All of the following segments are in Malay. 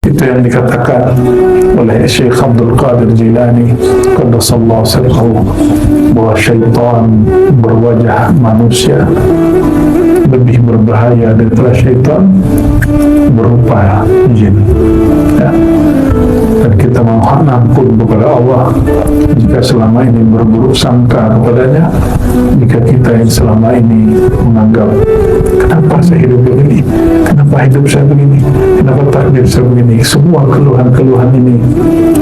Itu yang dikatakan oleh Syekh Abdul Qadir Jilani qaddasallahu sirrahu, bahwa syaitan berwajah manusia lebih berbahaya daripada syaitan berupa jin, ya. Dan kita mohon ampun kepada Allah jika selama ini berburuk sangka kepadanya, jika kita yang selama ini menganggap kenapa saya hidup begini, kenapa hidup saya begini, kenapa takdir saya begini. Semua keluhan-keluhan ini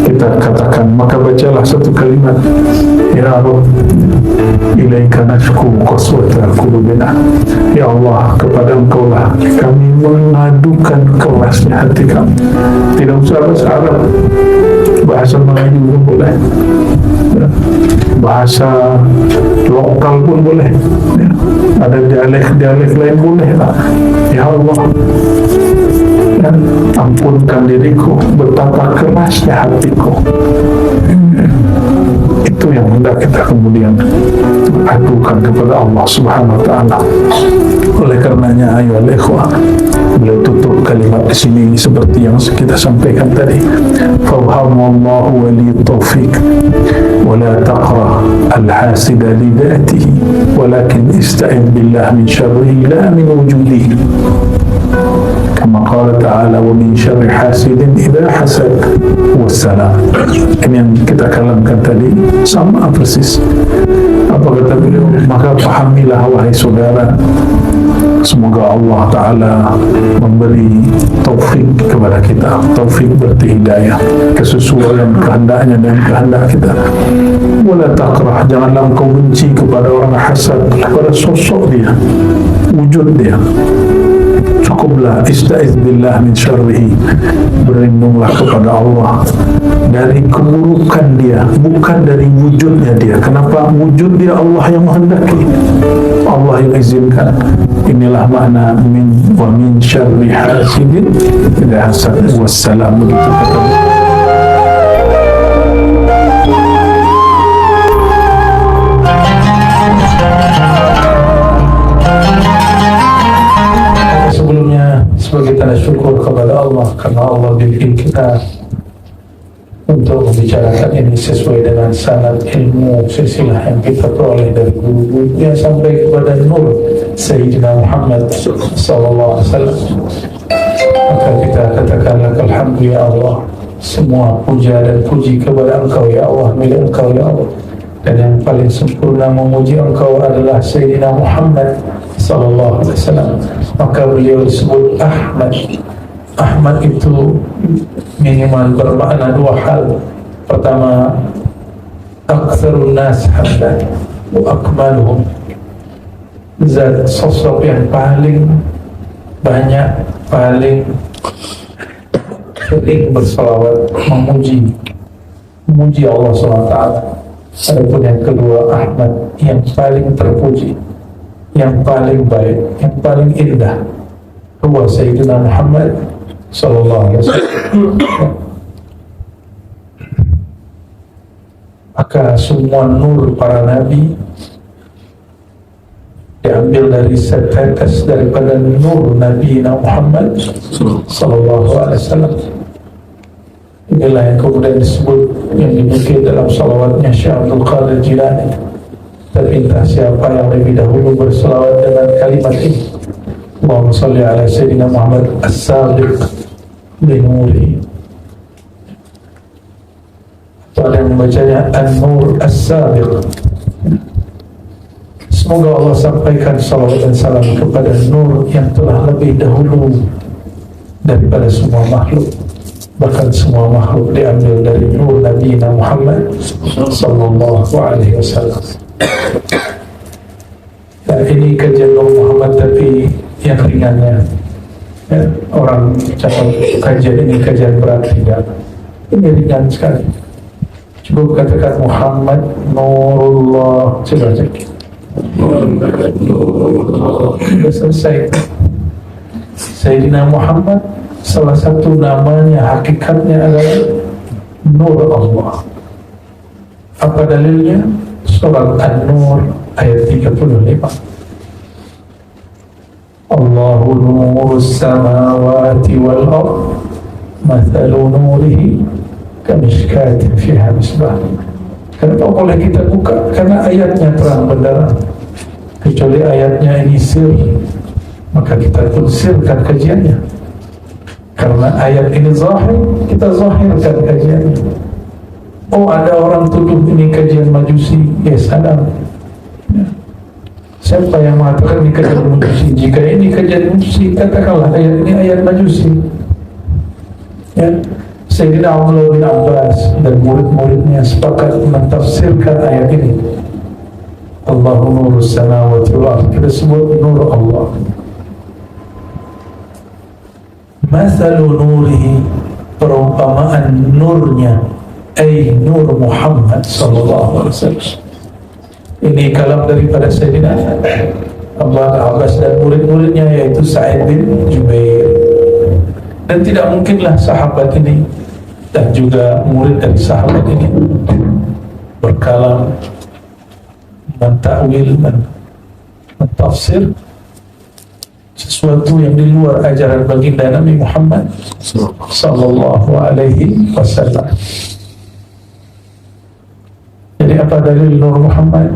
kita katakan, maka bacalah satu kalimat, ya Allah, ilaika nashku qaswata qulubina, ya Allah, kepada Engkau lah kami mengadukan kerasnya hati kami. Tidak usah bahasa Arab, bahasa Melayu pun boleh, ya. Bahasa lokal pun boleh, ya. Ada dialek lain boleh lah. Ya Allah, dan ampunkan diriku, betapa kerasnya hatiku. Itu yang hendak kita kemudian adukan kepada Allah Subhanahu wa Ta'ala. Oleh karenanya, ayo ikhwah, beliau tutup kalimat di sini seperti yang kita sampaikan tadi, fawhamallahu wali taufiq wala taqra al-hasida li dhatihi walakin ista'in billah min syarrihi la min wujudihi, kama qala ta'ala, wa min syarri hasidin idha hasad, wassalam. Ini yang kita kalamkan tadi sama persis apa kata beliau. Maka pahamilah wahai saudara, semoga Allah Ta'ala memberi taufik kepada kita. Taufik berarti hidayah, kesesuaian kehendaknya dan kehendak kita. Wala takrah, janganlah engkau benci kepada orang hasad, kepada sosok dia, wujud dia. Cukuplah ista'iz billah min syarrihi, berlindunglah kepada Allah dari keburukan dia, bukan dari wujudnya dia. Kenapa? Wujud dia Allah yang menghendaki, Allah yang izinkan. Inilah makna min wa min syarri hasidin idza hasad, wassalam. Begitu kata sebagai tanda syukur kepada Allah karena Allah bimbing kita untuk membicarakan ini sesuai dengan sanad ilmu silsilah yang kita peroleh dari guru-guru yang sampai kepada Nur Sayyidina Muhammad sallallahu alaihi wasallam. Maka kita katakanlah alhamdulillah ya Allah, semua puja dan puji kepada Engkau ya Allah, milik Engkau ya Allah. Dan yang paling sempurna memuji Engkau adalah Sayyidina Muhammad sallallahu alaihi wasallam. Maka beliau disebut Ahmad. Ahmad itu minimal bermakna dua hal. Pertama, aktsarun nas hamdan wa akmaluhum, zat sosok yang paling banyak, paling sering bersalawat, memuji Allah SWT. Adapun yang kedua, Ahmad, yang paling terpuji, yang paling baik, yang paling indah, huwa Sayyidina Muhammad sallallahu alaihi wasallam. Maka semua nur para nabi diambil dari setetes daripada nur Nabi Muhammad sallallahu alaihi wasallam. Inilah yang kemudian disebut, yang dimiliki dalam salawatnya Syekh Abdul Qadir Jilani. Terpintas siapa yang lebih dahulu berselawat dengan kalimat ini, Allahumma salli ala Sayyidina Muhammad as-sabiq binuri, atau ada yang membacanya an-nur as-sabiq. Semoga Allah sampaikan salawat dan salam kepada nur yang telah lebih dahulu daripada semua makhluk. Bahkan semua makhluk diambil dari nur Nabi Muhammad sallallahu alaihi wasallam. Dan ini kajian Nur Muhammad, tapi yang ringannya, ya, orang cakap kajian ini kajian berat, tidak. Ini ringan sekali. Coba katakan Muhammad Nurullah, coba cek. Sudah selesai. Sayyidina Muhammad, salah satu namanya, hakikatnya adalah Nur Allah. Apa dalilnya? Surat An-Nur ayat 35. Allahu nurus samawati wal ardh mathalu nurihi kamishkatin fiha misbah. Kenapa boleh kita buka? Karena ayatnya terang benderang. Kecuali ayatnya ini sir, maka kita pun sirkan kajiannya. Karena ayat ini zahir, kita zahirkan kajiannya. Oh, ada orang tuduh ini kajian majusi. Yes, ada. Ya. Siapa yang mengatakan ini kajian majusi? Jika ini kajian majusi, katakanlah ayat ini ayat majusi. Ya. Sayyidina Abdullah bin Abbas dan murid-muridnya sepakat mentafsirkan ayat ini. Allahu nurus samawati wal ardh, kita sebut nur Allah. Mathalu nurihi, perumpamaan nurnya, ay nur Muhammad sallallahu alaihi wasallam. Ini kalam daripada Sayyidina Abdullah bin Abbas dan murid-muridnya, yaitu Sa'id bin Jubair. Dan tidak mungkinlah sahabat ini dan juga murid dari sahabat ini berkalam, mentakwil, mentafsir sesuatu yang di luar ajaran baginda Nabi Muhammad sallallahu alaihi wasallam. Jadi apa dalil nur Muhammad?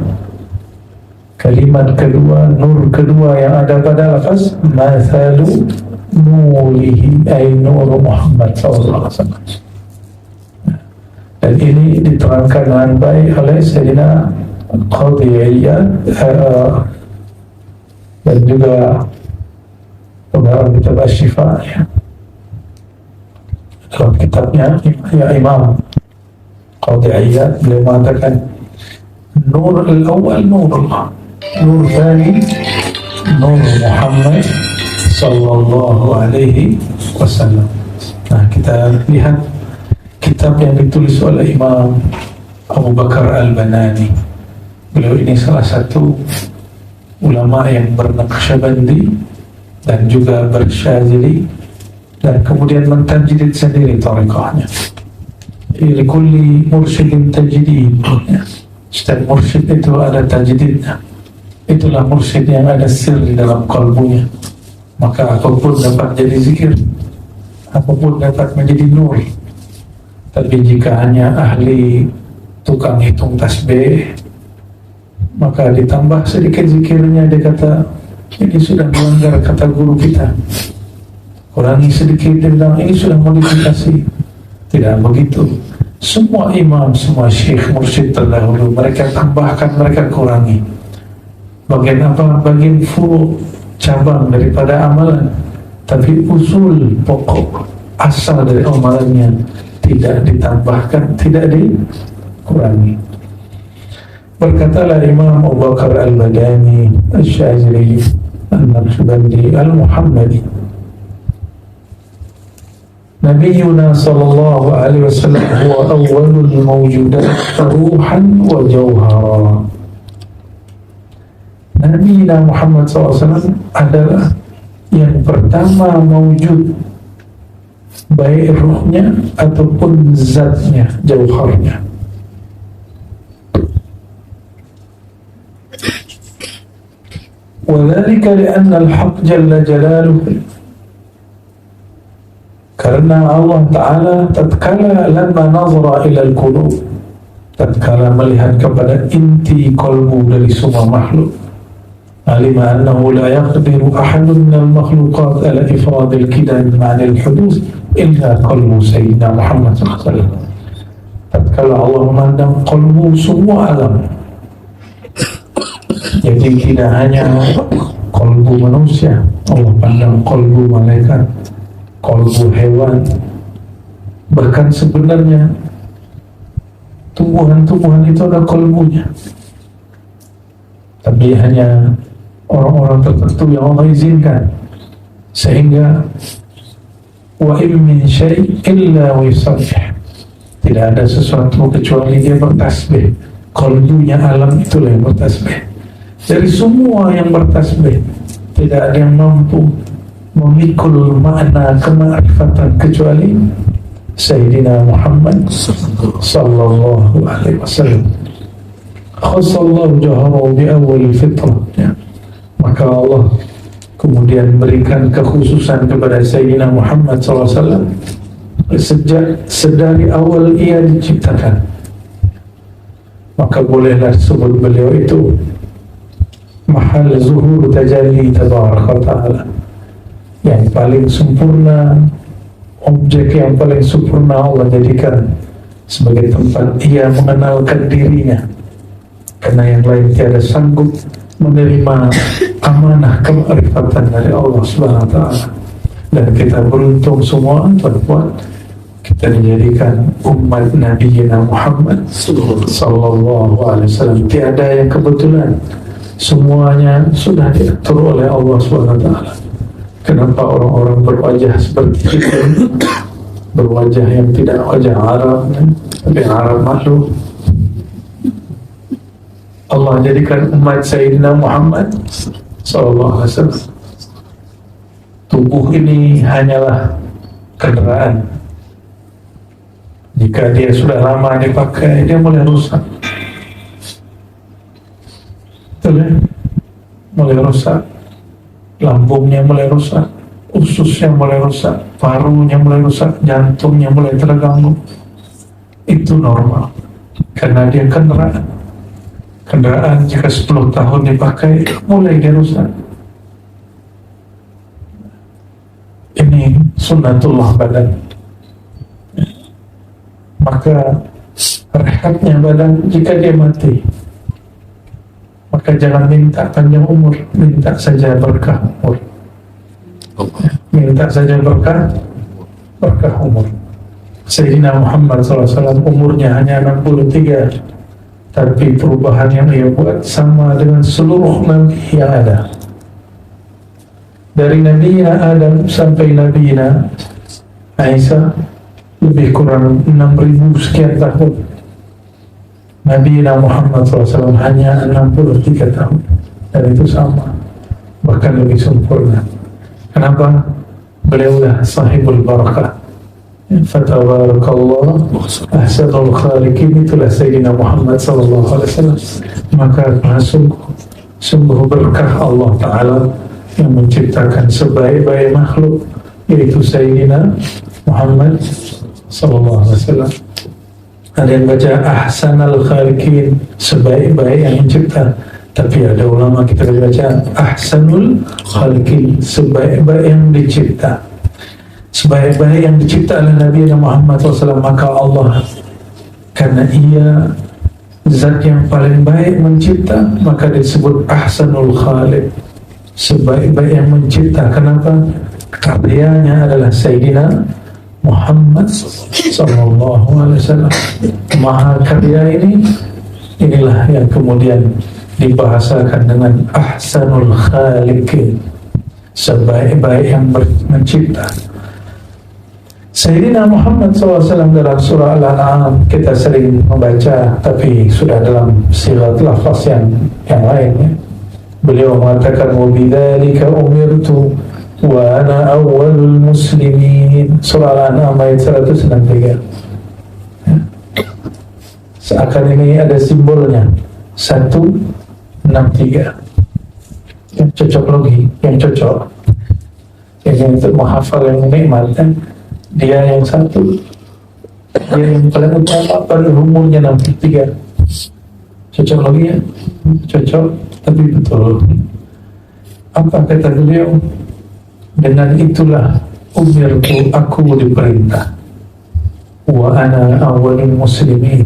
Kalimat kedua, nur kedua yang ada pada lafaz mathalu nurihi, ay nur Muhammad sallallahu alaihi wasallam. Dan ini diterangkan dengan baik oleh Sayyidina Qadhi Iyad dan juga pengarang kitab Asy-Syifa, ya. Dalam kitabnya ya Imam Qadhi Iyad, beliau mengatakan nur al-awwal nurullah, nur tsani nur Muhammad sallallahu alaihi wasallam. Nah, kita lihat kitab yang ditulis oleh Imam Abu Bakar Al-Banani. Beliau ini salah satu ulama yang bernaqsyabandi dan juga bersyazili, dan kemudian mentajidid sendiri tariqahnya. Likulli mursyidin tajdid. Setiap mursyid itu ada tajdidnya. Itulah mursyid yang ada sir di dalam kalbunya. Maka apapun dapat jadi zikir, apapun dapat menjadi nur. Tapi jika hanya ahli tukang hitung tasbih, maka ditambah sedikit zikirnya, dia kata ini sudah melanggar kata guru kita. Kurangi sedikit, dia bilang ini sudah modifikasi. Tidak begitu. Semua imam, semua syekh, mursyid terdahulu, mereka tambahkan, mereka kurangi. Bagian apa? Bagian furu, cabang daripada amalan. Tapi usul, pokok, asal dari amalannya tidak ditambahkan, tidak dikurangi. Berkatalah Imam Abu Bakar Al-Badani Asy-Syazili An-Naqsyabandi Al-Muhammadi, Nabiyuna sallallahu alaihi wasallam huwa awwalul mawjudat ruhan wa jawhara. Nabi Muhammad SAW adalah yang pertama mawjud, baik ruhnya ataupun zatnya, jauharnya. وذلك لأن الحق جل جلاله, karena Allah Ta'ala tatkala lamma nazara ila al-qulub, tatkala melihat kepada inti kolbu dari semua makhluk, alima annahu la yaqdiru ahadun minal makhluqat ala ifradil kidam ma'anil hudus illa qalbu Sayyidina Muhammad SAW. Tatkala Allah memandang qalbu semua alam, jadi tidak hanya qalbu manusia, Allah pandang qalbu malaikat, qalbu hewan, bahkan sebenarnya tumbuhan-tumbuhan itu ada qalbunya. Tapi hanya orang-orang tertentu yang Allah izinkan, sehingga wa in min syai' illa wa yusabbih, tidak ada sesuatu kecuali dia bertasbih. Qalbunya alam itulah yang bertasbih. Dari semua yang bertasbih, tidak ada yang mampu memikul makna kemakrifatan kecuali Sayyidina Muhammad sallallahu alaihi wasallam. Khassallahu jaharahu bi awwal fitrah, ya. Maka Allah kemudian berikan kekhususan kepada Sayyidina Muhammad SAW sejak sedari awal ia diciptakan, maka bolehlah sebut beliau itu mahal zuhur tajalli tabaraka ta'ala, yang paling sempurna, objek yang paling sempurna Allah jadikan sebagai tempat ia mengenalkan dirinya, karena yang lain tiada sanggup menerima amanah kemarifatan dari Allah Subhanahu wa ta'ala. Dan kita beruntung semua tuan-tuan, kita dijadikan umat Nabi Muhammad sallallahu alaihi wasallam. Tiada yang kebetulan, semuanya sudah diatur oleh Allah Subhanahu wa ta'ala. Kenapa orang-orang berwajah seperti itu, berwajah yang tidak wajah Arab, tapi Arab makhluk. Allah jadikan umat Sayyidina Muhammad sallallahu alaihi wasallam. Tubuh ini hanyalah kendaraan. Jika dia sudah lama dipakai, dia mulai rusak. Betul ya? Mulai rusak. Lambungnya mulai rusak, ususnya mulai rusak, parunya mulai rusak, jantungnya mulai terganggu. Itu normal, karena dia kendaraan. Kendaraan jika 10 tahun dipakai, mulai dia rusak. Ini sunnatullah badan. Maka rehatnya badan jika dia mati, maka jangan minta panjang umur, minta saja berkah umur. Minta saja berkah umur. Sayyidina Muhammad SAW umurnya hanya 63, tapi perubahan yang ia buat sama dengan seluruh nabi yang ada. Dari Nabi Adam sampai Nabi Isa lebih kurang 6.000 sekian tahun. Nabi Muhammad SAW hanya 63 tahun, dan itu sama, bahkan lebih sempurna. Kenapa? Beliaulah sahibul barakah. Fatabarakallah ahsanul khaliqin, itulah Sayyidina Muhammad SAW. Maka sungguh berkah Allah Ta'ala yang menciptakan sebaik-baik makhluk, yaitu Sayyidina Muhammad SAW. Ada yang baca ahsanal khaliqin, sebaik-baik yang mencipta, tapi ada ulama kita baca ahsanul khaliqin, sebaik-baik yang dicipta. Sebaik-baik yang dicipta oleh Nabi Muhammad SAW, maka Allah, karena ia zat yang paling baik mencipta, maka disebut ahsanul khaliq, sebaik-baik yang mencipta. Kenapa? Karyanya adalah Sayyidina Muhammad sallallahu alaihi wasallam. Maha karya inilah yang kemudian dibahasakan dengan ahsanul khaliqin, sebaik-baik yang mencipta. Sayyidina Muhammad SAW dalam surah Al-An'am kita sering membaca, tapi sudah dalam sirat lafaz yang lain ya. Beliau mengatakan wa bidzalika umirtu wa ana awwalul muslimin, surah Al-An'am ayat 163. Seakan ini ada simbolnya 163 yang cocok lagi, yang cocok, yang untuk menghafal yang nikmat kan. Dia yang satu, dia yang paling utama pada umurnya 63. Cocok lagi ya? Cocok, tapi betul. Apa kata beliau? Dengan itulah umirtu, aku diperintah. Wa ana awwalul muslimin,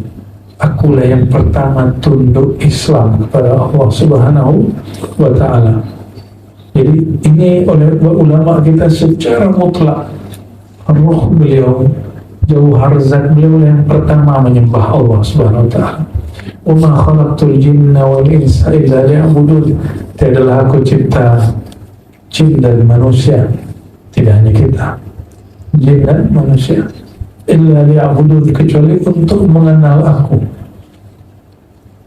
akulah yang pertama tunduk Islam kepada Allah Subhanahu wa ta'ala. Jadi ini oleh ulama kita secara mutlak, roh beliau, jauhar zat beliau yang pertama menyembah Allah Subhanahu wa ta'ala. Wa ma khalaqtul jinna wal insa illa liya'budun. Tiadalah aku cipta jin dan manusia, tidak hanya kita, jin dan manusia, illa liya'budun, kecuali untuk mengenal aku.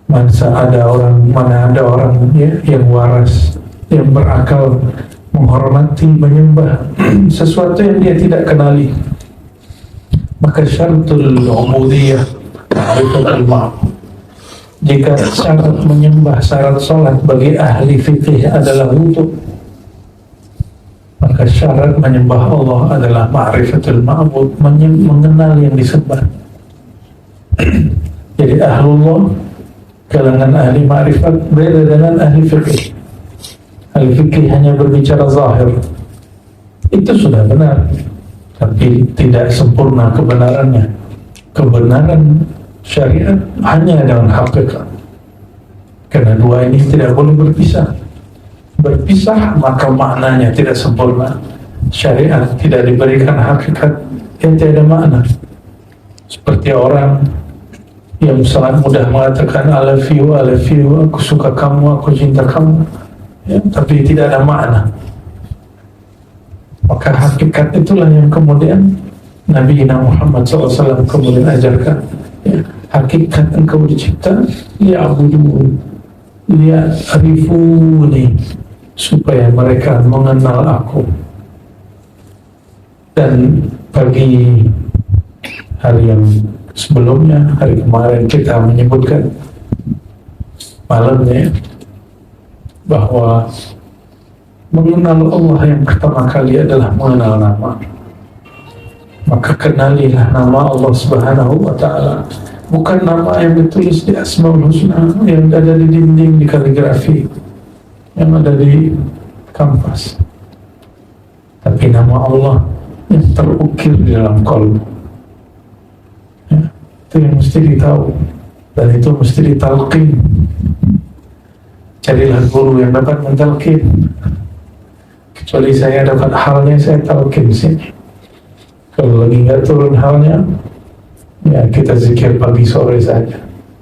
Mana ada orang ya, yang waras, yang berakal, menghormati, menyembah sesuatu yang dia tidak kenali. Maka syaratul ubudiyah ta'rifatul ma'ruf. Jika syarat menyembah, syarat sholat bagi ahli fikih adalah wudu, maka Maka syarat menyembah Allah adalah ma'rifatul ma'bud, mengenal yang disembah. Jadi ahlullah, kalangan ahli ma'rifat, beda dengan ahli fikih. Ahli fikih hanya berbicara zahir, itu sudah benar, tapi tidak sempurna kebenarannya. Kebenaran syariat hanya dengan hakikat, karena dua ini tidak boleh berpisah. Berpisah maka maknanya tidak sempurna. Syariat tidak diberikan hakikat, yang tiada makna. Seperti orang yang sangat mudah mengatakan I love you, aku suka kamu, aku cinta kamu, ya, tapi tidak ada makna. Maka hakikat itulah yang kemudian Nabi Muhammad SAW kemudian ajarkan, ya, hakikat engkau dicipta liya'budu, liya'rifuni, supaya mereka mengenal aku. Dan pagi hari yang sebelumnya, hari kemarin kita menyebutkan malamnya bahwa mengenal Allah yang pertama kali adalah mengenal nama. Maka kenalilah nama Allah Subhanahu wa ta'ala, bukan nama yang ditulis di Asmaul Husna, yang ada di dinding, di kaligrafi, yang ada di kanvas, tapi nama Allah yang terukir di dalam qalbu. Ya, itu yang mesti ditahu, dan itu mesti ditalqin. Carilah guru yang dapat mentalqin. Kecuali saya dapat halnya, saya talqin sini. Kalau lagi nggak turun halnya, ya kita zikir pagi sore saja,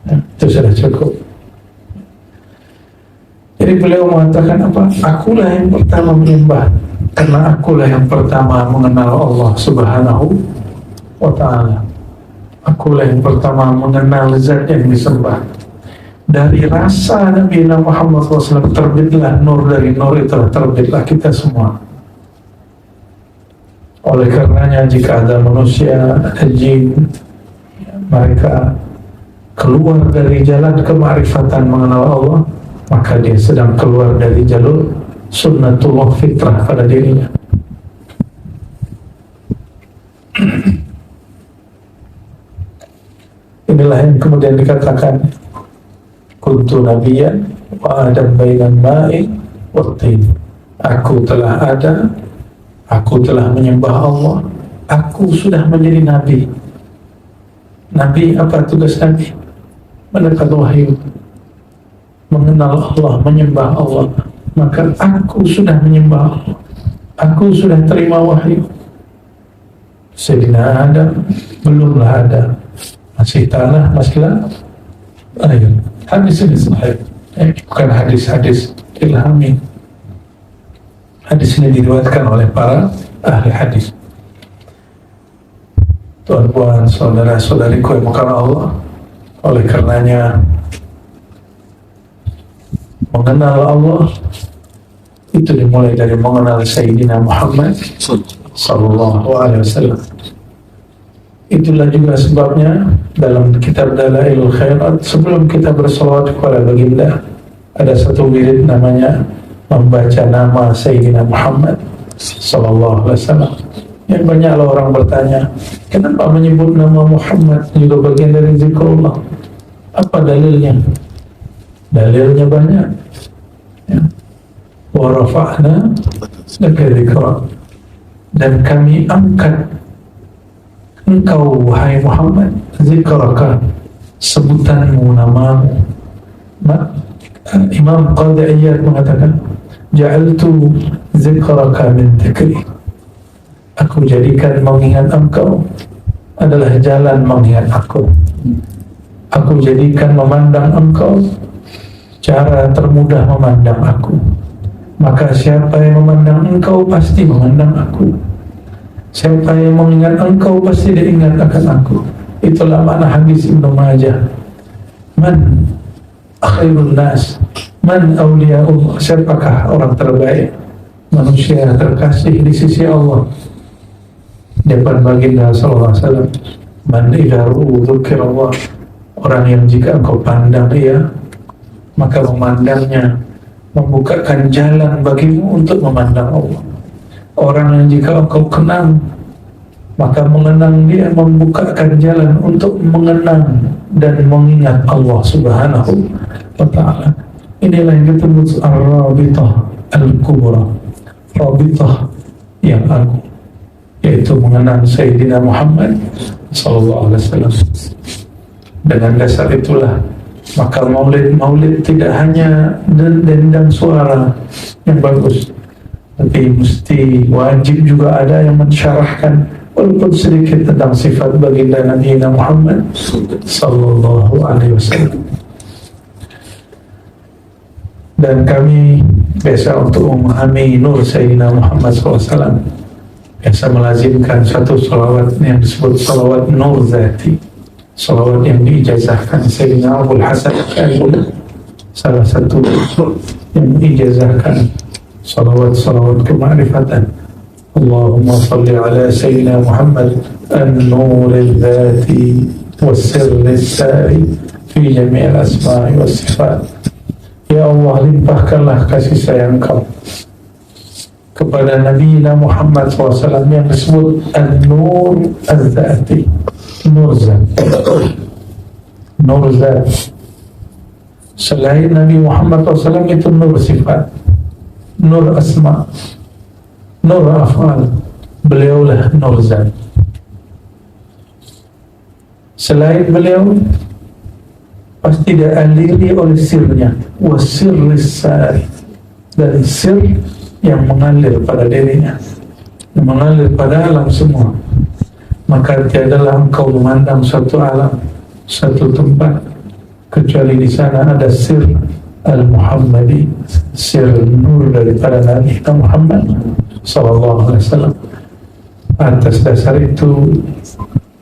ya, itu sudah cukup. Jadi beliau mengatakan apa? Akulah yang pertama menyembah, karena akulah yang pertama mengenal Allah Subhanahu wa ta'ala. Akulah yang pertama mengenal zat yang disembah. Dari rasa Nabi Muhammad SAW terbitlah nur, dari nur itu terbitlah kita semua. Oleh karenanya jika ada manusia, ada jin, mereka keluar dari jalan kemakrifatan mengenal Allah, maka dia sedang keluar dari jalur sunnatullah fitrah pada dirinya. Inilah yang kemudian dikatakan kuntu nabiyyan wa adam bainan ma'i wa tin. Aku telah ada, aku telah menyembah Allah, aku sudah menjadi nabi. Nabi, apa tugas nabi? Mendapat wahyu, mengenal Allah, menyembah Allah. Maka aku sudah menyembah Allah, aku sudah terima wahyu. Sayyidina Adam belumlah ada, masih tanah, masih air. Hadis ini sahih, bukan hadis-hadis ilhami. Hadis ini diriwayatkan oleh para ahli hadis. Tuan-tuan, saudara-saudariku yang bukan Allah, oleh karenanya mengenal Allah itu dimulai dari mengenal Sayyidina Muhammad sallallahu alaihi wasallam. Itulah juga sebabnya dalam kitab Dalailul Khairat, sebelum kita bersolawat kepada baginda, ada satu wirid namanya membaca nama Sayyidina Muhammad sallallahu alaihi wasallam. Yang banyaklah orang bertanya, kenapa menyebut nama Muhammad juga bagian dari zikrullah? Apa dalilnya? Dalilnya banyak, ya. Wa rafa'na laka dzikra, dan kami angkat engkau wahai Muhammad, zikraka, sebutanmu, namamu. Imam Qadhi Iyad mengatakan, ja'altu zikraka min dzikri, aku jadikan mengingat engkau adalah jalan mengingat aku. Aku jadikan memandang engkau cara termudah memandang aku. Maka siapa yang memandang engkau pasti memandang aku. Siapa yang mengingat engkau pasti dia ingat akan aku. Itulah makna hadis Ibnu Majah. Man khairun nas, man awliyaullah, siapakah orang terbaik, manusia terkasih di sisi Allah? Depan baginda sallallahu alaihi wasallam, man idza dzukirallah, orang yang jika engkau pandang dia, maka memandangnya membukakan jalan bagimu untuk memandang Allah. Orang yang jika engkau kenang, maka mengenang dia membukakan jalan untuk mengenang dan mengingat Allah Subhanahu wa ta'ala. Inilah yang disebut Ar-Rabitah Al-Kubra, Rabitah yang agung, yaitu mengenang Sayyidina Muhammad sallallahu alaihi wasallam. Dengan dasar itulah maka maulid tidak hanya dendang suara yang bagus, tapi mesti wajib juga ada yang mensyarahkan walaupun sedikit tentang sifat baginda Nabi Muhammad sallallahu alaihi wasallam. Dan kami biasa untuk memahami nur Sayyidina Muhammad SAW biasa melazimkan satu salawat yang disebut salawat nur zati, salawat yang diijazahkan Sayyidina Abul Hasan Al-Ash'ari, salah satu yang diijazahkan salawat-salawat kemakrifatan. Allahumma salli ala Sayyidina Muhammad an-nur al-dhati was-sirr al-sari fi jami' al-asma'i was-sifat. Ya Allah, limpahkanlah kasih sayang Kau kepada Nabi Muhammad SAW yang disebut an-nur al-dhati, nur zat, nur zat. Selain Nabi Muhammad SAW itu nur sifat, nur asma, nur af'al. Beliaulah nur zat. Selain beliau pasti dialiri oleh sirnya, wasirris sari, dari sir yang mengalir pada dirinya, yang mengalir pada alam semua. Maka tiadalah engkau memandang satu alam, satu tempat, kecuali di sana ada sir al-Muhammadi, sir nur daripada Nabi Muhammad sallallahu alaihi wasallam. Atas dasar itu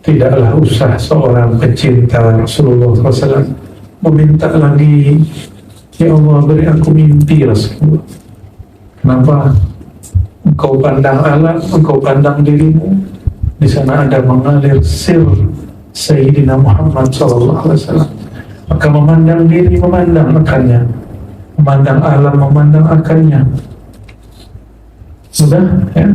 tidaklah usah seorang pecinta Rasulullah SAW meminta lagi, ya Allah beri aku mimpi Rasulullah. Kenapa? Engkau pandang alam, engkau pandang dirimu, di sana ada mengalir sir Sayyidina Muhammad SAW. Maka memandang diri, memandang akannya, memandang alam, memandang akannya. Sudah ya.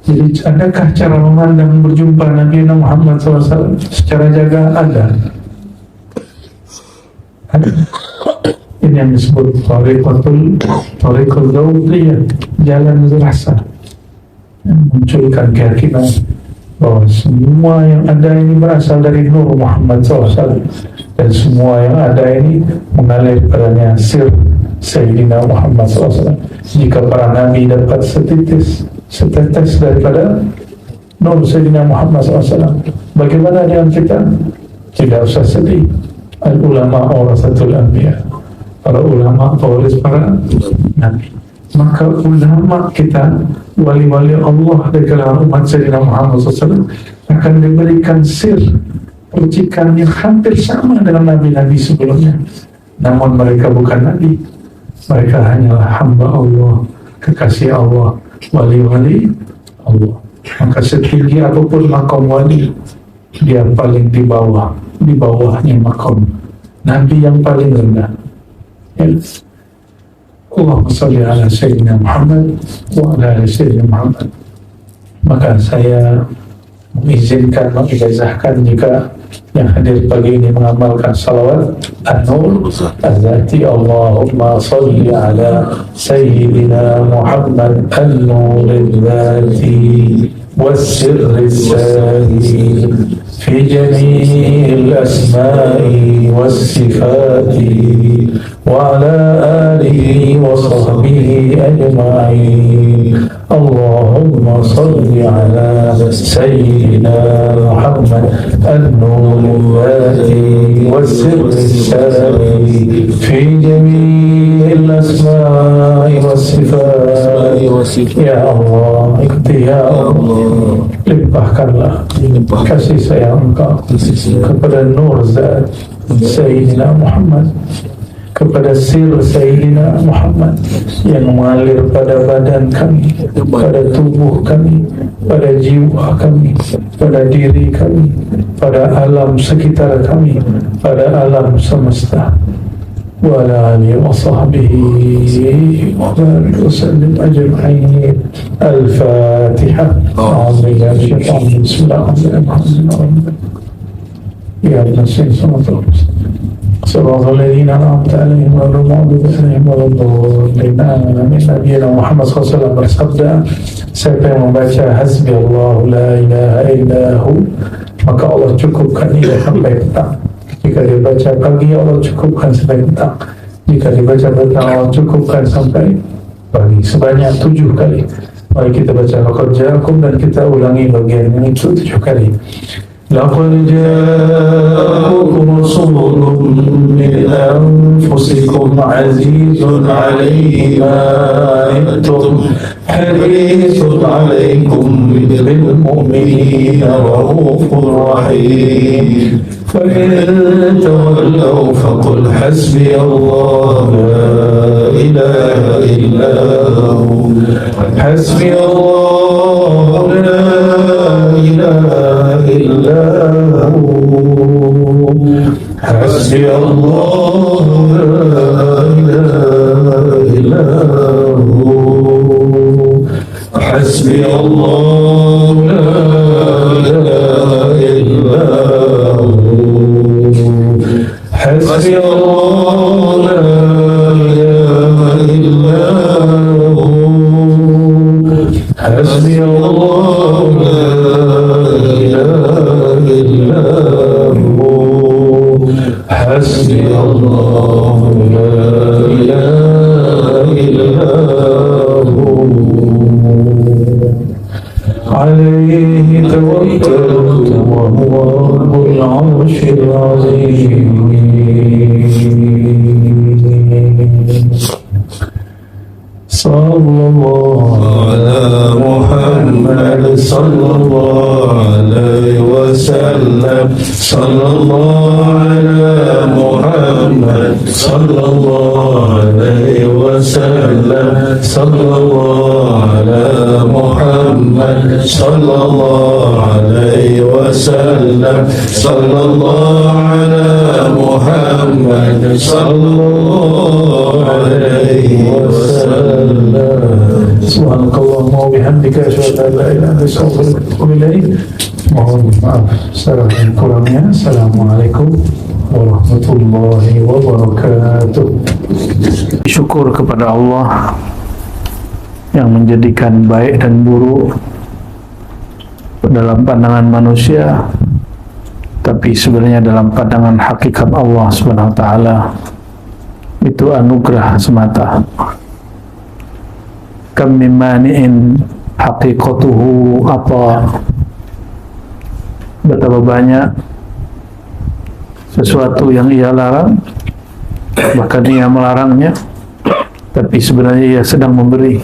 Jadi adakah cara memandang berjumpa Nabi Muhammad SAW secara jaga? Ada. Ini yang disebut Tariqul Zawqiyah, jalan rasa, munculkan keyakinan bahwa semua yang ada ini berasal dari Nur Muhammad SAW, dan semua yang ada ini mengalir padanya sir Sayyidina Muhammad SAW. Jika para Nabi dapat setetes daripada Nur Sayyidina Muhammad SAW, bagaimana dengan kita? Tidak usah sedih. Al-ulama warasatul anbiya, para ulama pewaris para nabi. Maka ulama kita, wali-wali Allah dari kalangan umat Sayyidina Muhammad SAW, akan diberikan sir percikan yang hampir sama dengan nabi-nabi sebelumnya. Namun mereka bukan nabi, mereka hanyalah hamba Allah, kekasih Allah, wali-wali Allah. Maka setinggi apapun makom wali, dia paling di bawahnya makom nabi yang paling rendah. Yes. Allahumma salli ala Sayyidina Muhammad wa ala Sayyidina Muhammad. Maka saya mengizinkan, mengijazahkan jika yang hadir pagi ini mengamalkan salawat An-Nur Al-Zati. Allahumma salli ala Sayyidina Muhammad An-Nur Al-Zati was-sirr al-sari fi jami' al-asma'i was-sifati wa ala alihi wa sahbihi ajma'in. Allahumma salli ala Sayyidina Muhammad An-Nur al-Zati was-sirr al-sari fi jami' al-asma'i was-sifati. Ya Allah, ya Allah, limpahkanlah kasih sayang Engkau kepada Nur Zat Sayyidina Muhammad, kepada sir Sayyidina Muhammad yang mengalir pada badan kami, pada tubuh kami, pada jiwa kami, pada diri kami, pada alam sekitar kami, pada alam semesta. وعلى آله وصحبه وبارك وسلم أجمعين. الفاتحة. أعوذ بالله من الشيطان الرجيم. بسم الله الرحمن الرحيم. يا ابن السيد صراط الذين أنعمت عليهم غير المغضوب عليهم ولا الضالين. نبينا Muhammad SAW bersabda, siapa yang membaca hasbi Allah la ilaha illahu, maka Allah cukupkan dia sampai petang. Jika dia baca pagi, Allah cukupkan sampai petang. Jika dibaca petang, Allah cukupkan sampai pagi, sebanyak 7 kali. Mari kita baca laqad ja'akum dan kita ulangi bagian ini 7 kali. لقد جاءكم رسول من أنفسكم عزيز عليه ما عنتم حريص عليكم بالمؤمنين رؤوف رحيم فإن تولوا فقل حسبي الله لا إله إلا هو حسبي الله لا إله إلا هو حسبي الله لا إله إلا هو حسبي الله لا إله إلا هو حسبي الله لا إله إلا هو حسبي الله لا إله إلا هو حسبي الله لا إله إلا هو عليه توكلت وهو رب العرش العظيم. صلى الله على محمد صلى الله عليه وسلم. صلى الله على محمد صلى الله عليه وسلم. صلى الله على محمد صلى الله عليه وسلم. صلى الله على محمد صلى الله عليه وسلم. Subhanakallahumma wa bihamdika asyhadu an la ilaha illa anta astaghfiruka wa atubu ilaik. Mohon maaf salah dan kurangnya. Assalamualaikum warahmatullahi wabarakatuh. Syukur kepada Allah yang menjadikan baik dan buruk dalam pandangan manusia, tapi sebenarnya dalam pandangan hakikat Allah Subhanahu wa taala itu anugerah semata. Kam min mani'in haqiqatuhu apa, betapa banyak sesuatu yang ia larang, bahkan ia melarangnya, tapi sebenarnya ia sedang memberi.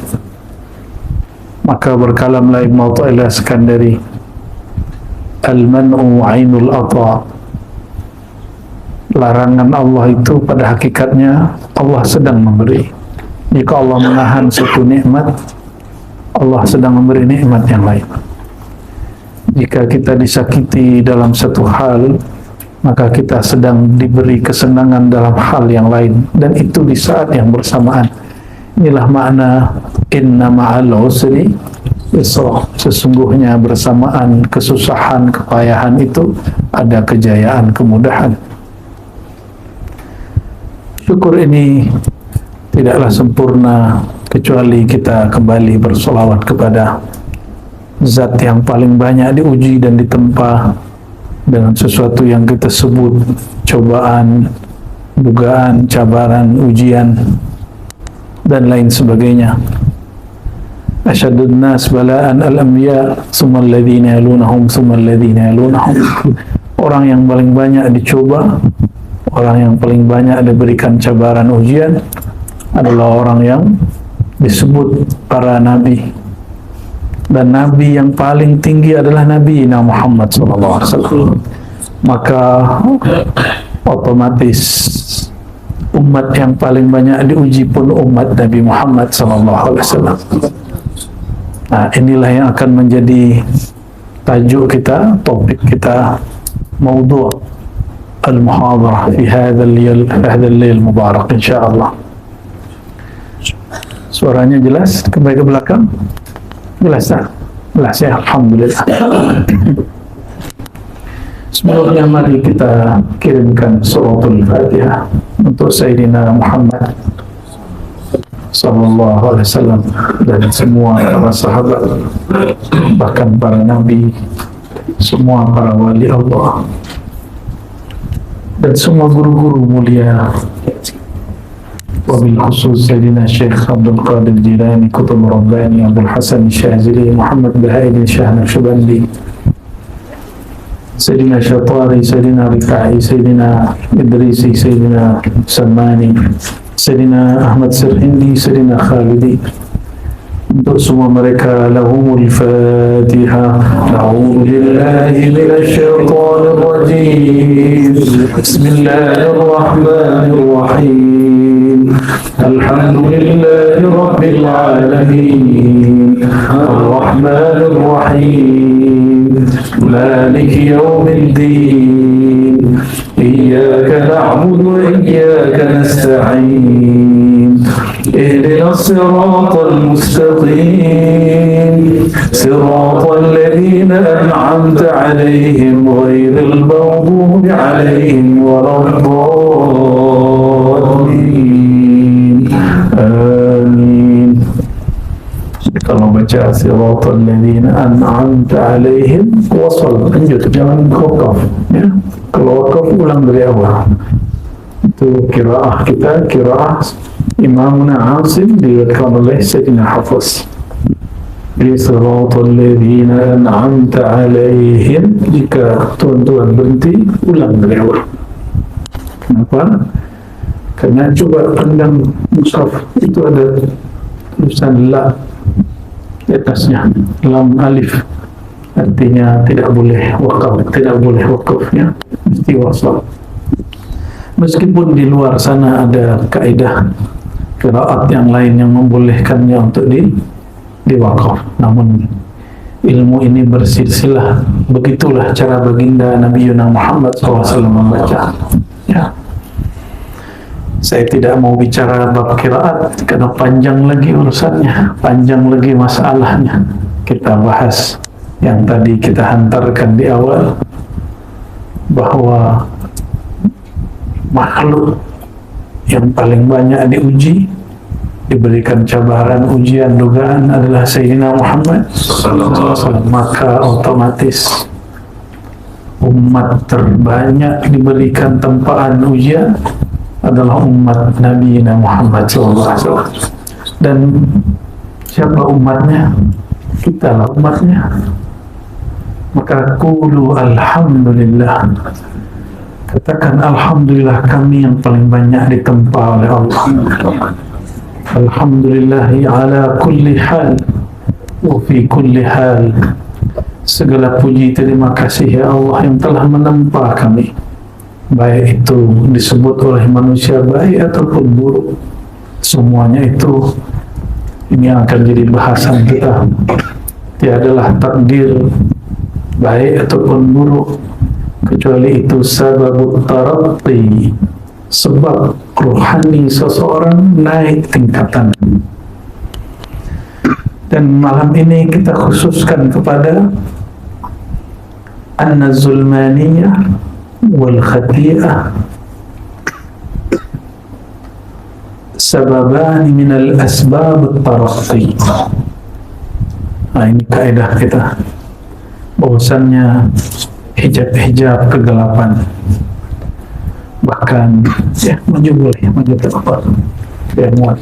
Maka berkalamlah Ibn Athaillah Iskandari, al-man'u ainul ata, larangan Allah itu pada hakikatnya Allah sedang memberi. Jika Allah menahan satu nikmat, Allah sedang memberi nikmat yang lain. Jika kita disakiti dalam satu hal, maka kita sedang diberi kesenangan dalam hal yang lain, dan itu di saat yang bersamaan. Inilah makna inna ma'al usri yusra. Sesungguhnya bersamaan kesusahan, kepayahan itu ada kejayaan, kemudahan. Syukur ini tidaklah sempurna kecuali kita kembali bersolawat kepada Zat yang paling banyak diuji dan ditempa dengan sesuatu yang kita sebut cobaan, dugaan, cabaran, ujian, dan lain sebagainya. Asyadun nas bala'an al-anbiya summa alladhina yalunahum summa alladhina yalunahum. Orang yang paling banyak dicoba, orang yang paling banyak diberikan cabaran, ujian adalah orang yang disebut para nabi, dan nabi yang paling tinggi adalah Nabi Muhammad SAW. Maka otomatis umat yang paling banyak diuji pun umat Nabi Muhammad SAW. Nah, inilah yang akan menjadi tajuk kita, topik kita, maudhu'. المحاضرة في هذا الليل المبارك إن شاء الله. Suaranya jelas kembali ke belakang? Jelas tak? Jelas ya, Alhamdulillah. Sebelumnya mari kita kirimkan suratul Fatihah untuk Sayyidina Muhammad sallallahu alaihi wasallam dan semua para sahabat, bahkan para nabi, semua para wali Allah dan semua guru-guru mulia, wabil khusus Sayyidina Syekh Abdul Qadir Jilani, Qutb Rabbani, Abdul Hasan Syazili, Muhammad Bahaidin Shah Naqshbandi, Sayyidina Syatari, Sayyidina Rifai, Sayyidina Idrisi, Sayyidina Salmani, Sayyidina Ahmad Sirhindi, Sayyidina Khalidi. Untuk semua mereka, lahumul Fatihah. A'udzu billahi minasy syaithanir rajim. Bismillahirrahmanirrahim. Alhamdulillahi rabbil alamin. Arrahmanir rahim. Maliki yaumiddin. Iyyaka na'budu wa iyyaka nasta'in. اهدنا الصراط المستقيم صراط الذين أنعمت عليهم غير المغضوب عليهم ولا الضالين آمين. Kalau baca siratal ladzina an'amta alaihim wasal, lanjut, jangan wakaf ya. Kalau wakaf ulang dari awal. Itu qiraah kita, qiraah Imamuna Asim diriwayatkan oleh Sayyidina Hafiz. Di siratal ladzina an'amta alaihim, jika tuan-tuan berhenti ulang dari awal. Kenapa? Karena coba pandang mushaf, itu ada tulisan la di atasnya, lam alif, artinya tidak boleh wakaf, tidak boleh wakafnya, mesti wasal. Meskipun di luar sana ada kaidah qiraat yang lain yang membolehkannya untuk diwakaf, namun ilmu ini bersilsilah. Begitulah cara baginda Nabi Muhammad SAW membaca ya. Saya tidak mau bicara bab qiraat karena panjang lagi urusannya, panjang lagi masalahnya. Kita bahas yang tadi kita hantarkan di awal, bahwa makhluk yang paling banyak diuji, diberikan cabaran, ujian, dugaan adalah Sayyidina Muhammad SAW. Maka otomatis umat terbanyak diberikan tempaan ujian adalah umat Nabi Muhammad SAW. Dan siapa umatnya? Kita lah umatnya. Maka qulu alhamdulillah, katakan alhamdulillah kami yang paling banyak ditempa oleh Allah. Alhamdulillahi ala kulli hal wa fi kulli hal. Segala puji terima kasih ya Allah yang telah menempa kami, baik itu disebut oleh manusia baik ataupun buruk. Semuanya itu, ini yang akan jadi bahasan kita. Tiadalah takdir baik ataupun buruk, kecuali itu sababut taratti, sebab rohani seseorang naik tingkatan. Dan malam ini kita khususkan kepada an-zulmaniyah wal khati'ah, sababani minal asbab taratti. Nah, ini kaidah kita, bahwasannya hijab-hijab kegelapan, bahkan ya maju boleh, maju tepat ya, muat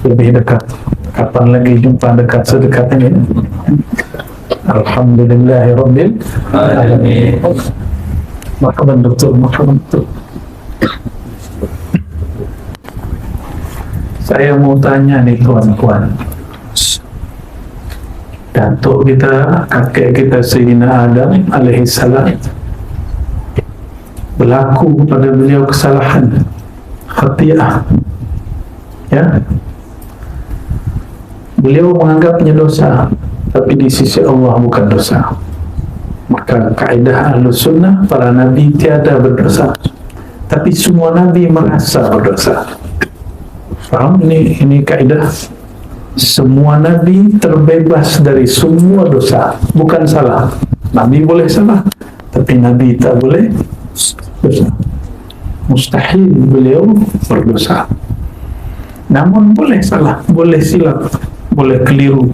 lebih dekat. Kapan lagi jumpa dekat sedekat ini? Alhamdulillahirabbil alamin. Maka betul. Saya mau tanya nih tuan-tuan, datuk kita, kakek kita Sayyidina Adam alaihissalam, berlaku pada beliau kesalahan, khati'ah ya. Beliau menganggapnya dosa, tapi di sisi Allah bukan dosa. Maka kaidah Ahlus Sunnah, para nabi tiada berdosa, tapi semua nabi merasa berdosa. Faham? Ini kaidah. Semua nabi terbebas dari semua dosa, bukan salah. Nabi boleh salah, tapi nabi tak boleh dosa. Mustahil beliau berdosa. Namun boleh salah, boleh silap, boleh keliru.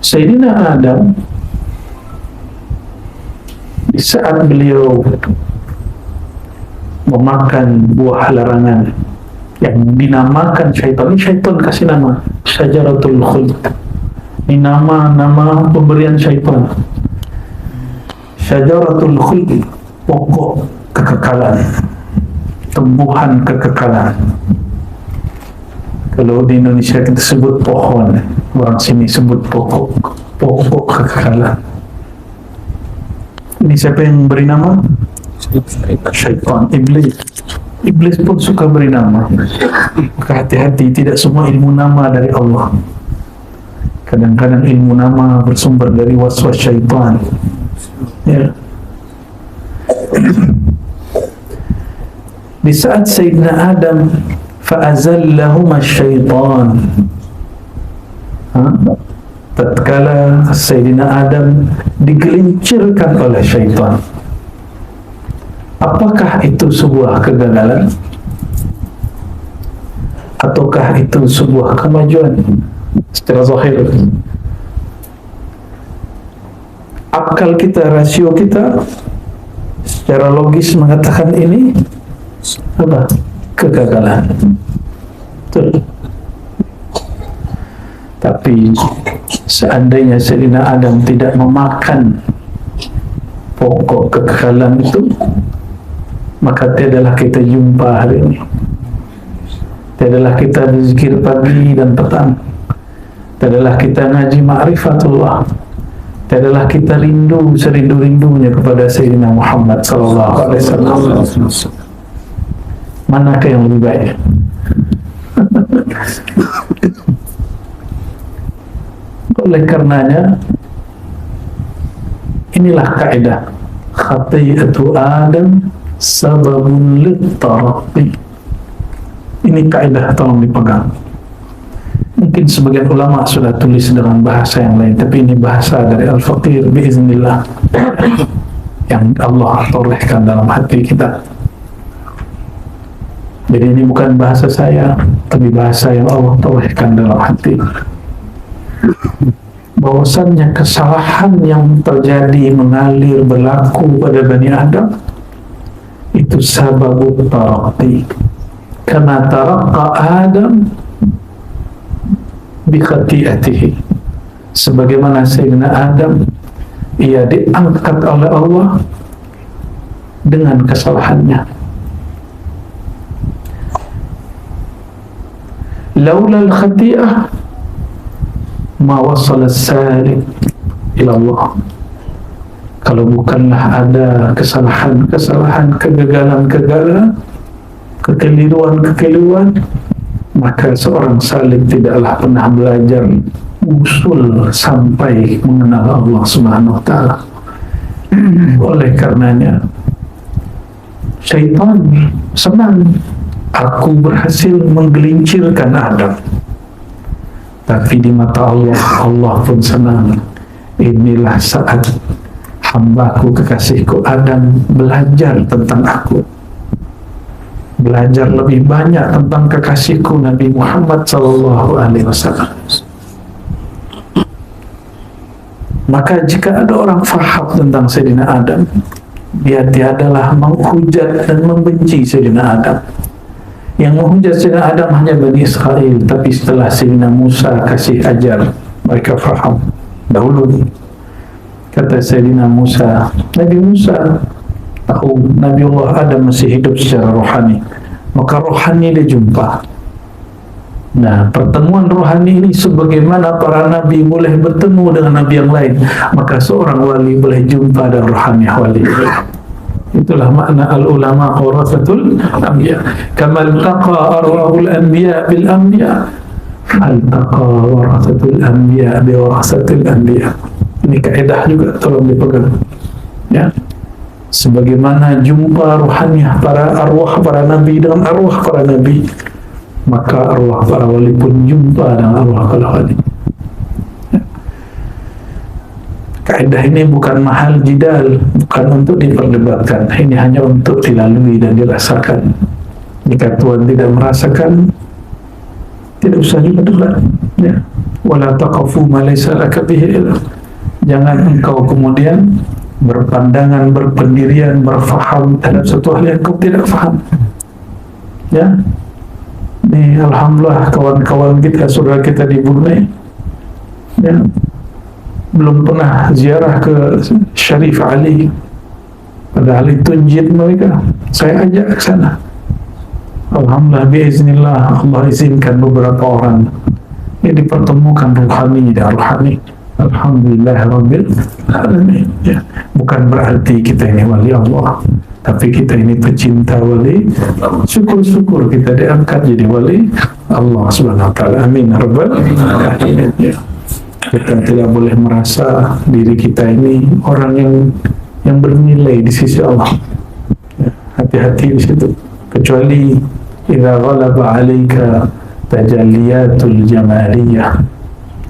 Sayyidina Adam, di saat beliau memakan buah larangan yang dinamakan syaitan, ini syaitan kasih nama Syajaratul Khuld. Ini nama pemberian syaitan. Syajaratul Khuld, pokok kekekalan, tumbuhan kekekalan. Kalau di Indonesia kita sebut pohon, orang sini sebut pokok kekekalan. Ini siapa yang beri nama? Syaitan, iblis. Iblis pun suka beri nama. Maka hati-hati, tidak semua ilmu nama dari Allah. Kadang-kadang ilmu nama bersumber dari waswas syaitan. Ya. Di saat Sayyidina Adam fa'azallahuma syaitan, tatkala Sayyidina Adam digelincirkan oleh syaitan, apakah itu sebuah kegagalan ataukah itu sebuah kemajuan? Secara zahir, akal kita, rasio kita secara logis mengatakan ini apa? Kegagalan. Betul. Tapi seandainya Sayyidina Adam tidak memakan pokok kekekalan itu, maka tiadalah kita jumpa hari ini. Tiadalah kita berzikir pagi dan petang. Tiadalah kita ngaji ma'rifatullah. Tiadalah kita rindu serindu-rindunya kepada Sayyidina Muhammad sallallahu alaihi wasallam. Manakah yang lebih baik? Oleh karenanya, inilah kaidah khati'atu Adam sababun lit-taraqi. Ini kaidah, tolong dipegang. Mungkin sebagian ulama sudah tulis dengan bahasa yang lain, tapi ini bahasa dari Al-Faqir biiznillah yang Allah torehkan dalam hati kita. Jadi ini bukan bahasa saya, tapi bahasa yang Allah torehkan dalam hati. Bahwasannya kesalahan yang terjadi mengalir berlaku pada Bani Adam itu sababut taraqi. Karena taraqqa Adam bi khati'atihi. Sebagaimana Sayyidina Adam, ia diangkat oleh Allah dengan kesalahannya. Laula al-khati'ah ma wasala as-salik ila Allah. Kalau bukanlah ada kesalahan-kesalahan, kegagalan-kegagalan, kekeliruan-kekeliruan, maka seorang salik tidaklah pernah belajar usul sampai mengenal Allah Subhanahu wa ta'ala. Oleh karenanya syaitan senang, aku berhasil menggelincirkan Adam. Tapi di mata Allah, Allah pun senang. Inilah saat hambaku, kekasihku Adam belajar tentang aku, belajar lebih banyak tentang kekasihku Nabi Muhammad SAW. Maka jika ada orang faham tentang Sayyidina Adam, dia tiadalah menghujat dan membenci Sayyidina Adam. Yang menghujat Sayyidina Adam hanya Bani Israel, tapi setelah Sayyidina Musa kasih ajar, mereka faham. Dahulu kata Sayyidina Musa, Nabi Musa tahu Nabi Allah Adam masih hidup secara rohani, maka rohani dia jumpa. Nah, pertemuan rohani ini sebagaimana para nabi boleh bertemu dengan nabi yang lain, maka seorang wali boleh jumpa dengan rohani wali. Itulah makna al-ulama warasatul anbiya. Kama iltaqa arwahul anbiya bil anbiya, Al-taqa warasatul anbiya bi warasatul anbiya. Ini kaidah juga, tolong dipegang ya. Sebagaimana jumpa ruhaniah para arwah para nabi dengan arwah para nabi, maka arwah para wali pun jumpa dengan arwah para wali. Kaidah ini bukan mahal jidal, bukan untuk diperdebatkan. Ini hanya untuk dilalui dan dirasakan. Jika Tuhan tidak merasakan, tidak usah juga debat ya. Wala taqafu ma laysa laka bihi ilm. Jangan engkau kemudian berpandangan, berpendirian, berfaham terhadap satu hal yang kau tidak faham ya. Ini alhamdulillah kawan-kawan kita, saudara kita di Brunei ya, belum pernah ziarah ke Syarif Ali, padahal itu jid mereka. Saya ajak ke sana. Alhamdulillah, biiznillah, Allah izinkan beberapa orang ini dipertemukan ruhani dan rohani. Alhamdulillah Rabbil Alamin ya. Bukan berarti kita ini wali Allah, tapi kita ini pecinta wali. Syukur-syukur kita diangkat jadi wali Allah Subhanahu wa ta'ala. Amin Rabbal Alamin ya. Kita tidak boleh merasa diri kita ini orang yang bernilai di sisi Allah ya. Hati-hati di situ. Kecuali idza ghalaba 'alaika tajalliyatul jamaliyah,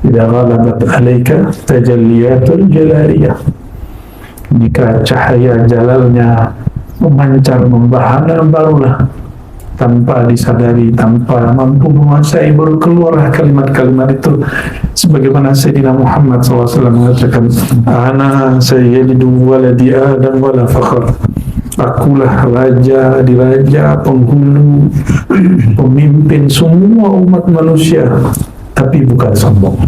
idza ghalabat 'alaika tajalliyatul jalaliyah. Jika cahaya jalalnya memancar membahana, barulah tanpa disadari, tanpa mampu menguasai, baru keluarlah kalimat-kalimat itu. Sebagaimana Sayyidina Muhammad SAW mengatakan, ana sayyidu waladi Adam wala fakhr. Akulah raja di raja, penghulu, pemimpin semua umat manusia, tapi bukan sombong,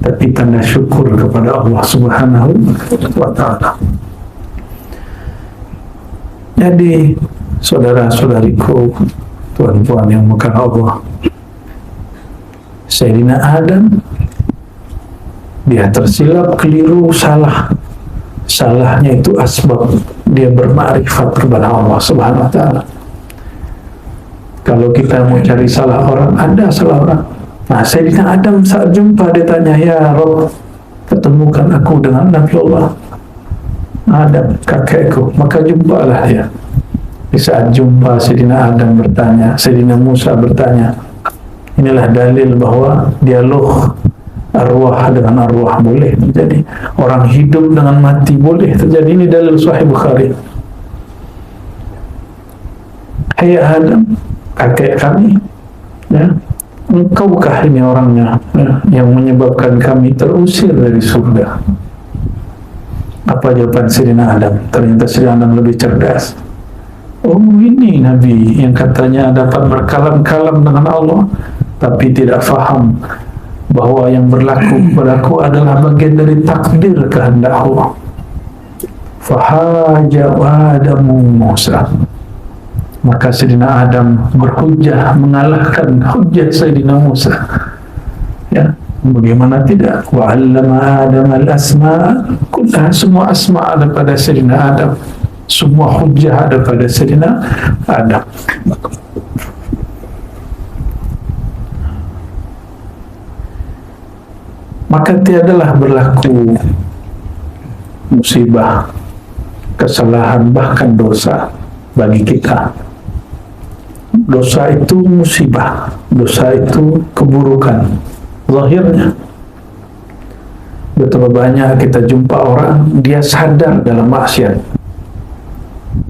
tapi tanda syukur kepada Allah Subhanahu wa ta'ala. Jadi saudara-saudariku, tuan-tuan yang bukan Allah, Sayyidina Adam, dia tersilap, keliru, salah. Salahnya itu asbab dia bermakrifat kepada Allah Subhanahu wa ta'ala. Kalau kita mau cari salah orang, ada salah orang. Nah, Sayyidina Adam saat jumpa dia tanya, ya Rabb, ketemukan aku dengan Nabi Allah Adam, kakekku. Maka jumpalah dia. Di saat jumpa, Sayyidina Adam bertanya, Sayyidina Musa bertanya. Inilah dalil bahwa dialog arwah dengan arwah boleh terjadi, orang hidup dengan mati boleh terjadi. Ini dalil Sahih Bukhari. Hai Adam, kakek kami ya, engkaukah ini orangnya ya, yang menyebabkan kami terusir dari surga? Apa jawaban Sayyidina Adam? Ternyata Sayyidina Adam lebih cerdas. Oh, ini Nabi yang katanya dapat berkalam-kalam dengan Allah, tapi tidak faham bahwa yang berlaku padaku adalah bagian dari takdir kehendak Allah. Fahaja Adamu Musa. Maka Sayyidina Adam berhujjah, mengalahkan hujjah Sayyidina Musa ya. Bagaimana tidak? Wa 'allama Adam al-asma' kullaha. Semua asma' ada pada Sayyidina Adam, semua hujjah ada pada Sayyidina Adam. Maka tiadalah berlaku musibah, kesalahan, bahkan dosa bagi kita. Dosa itu musibah, dosa itu keburukan zahirnya. Betapa banyak kita jumpa orang, dia sadar dalam maksiat.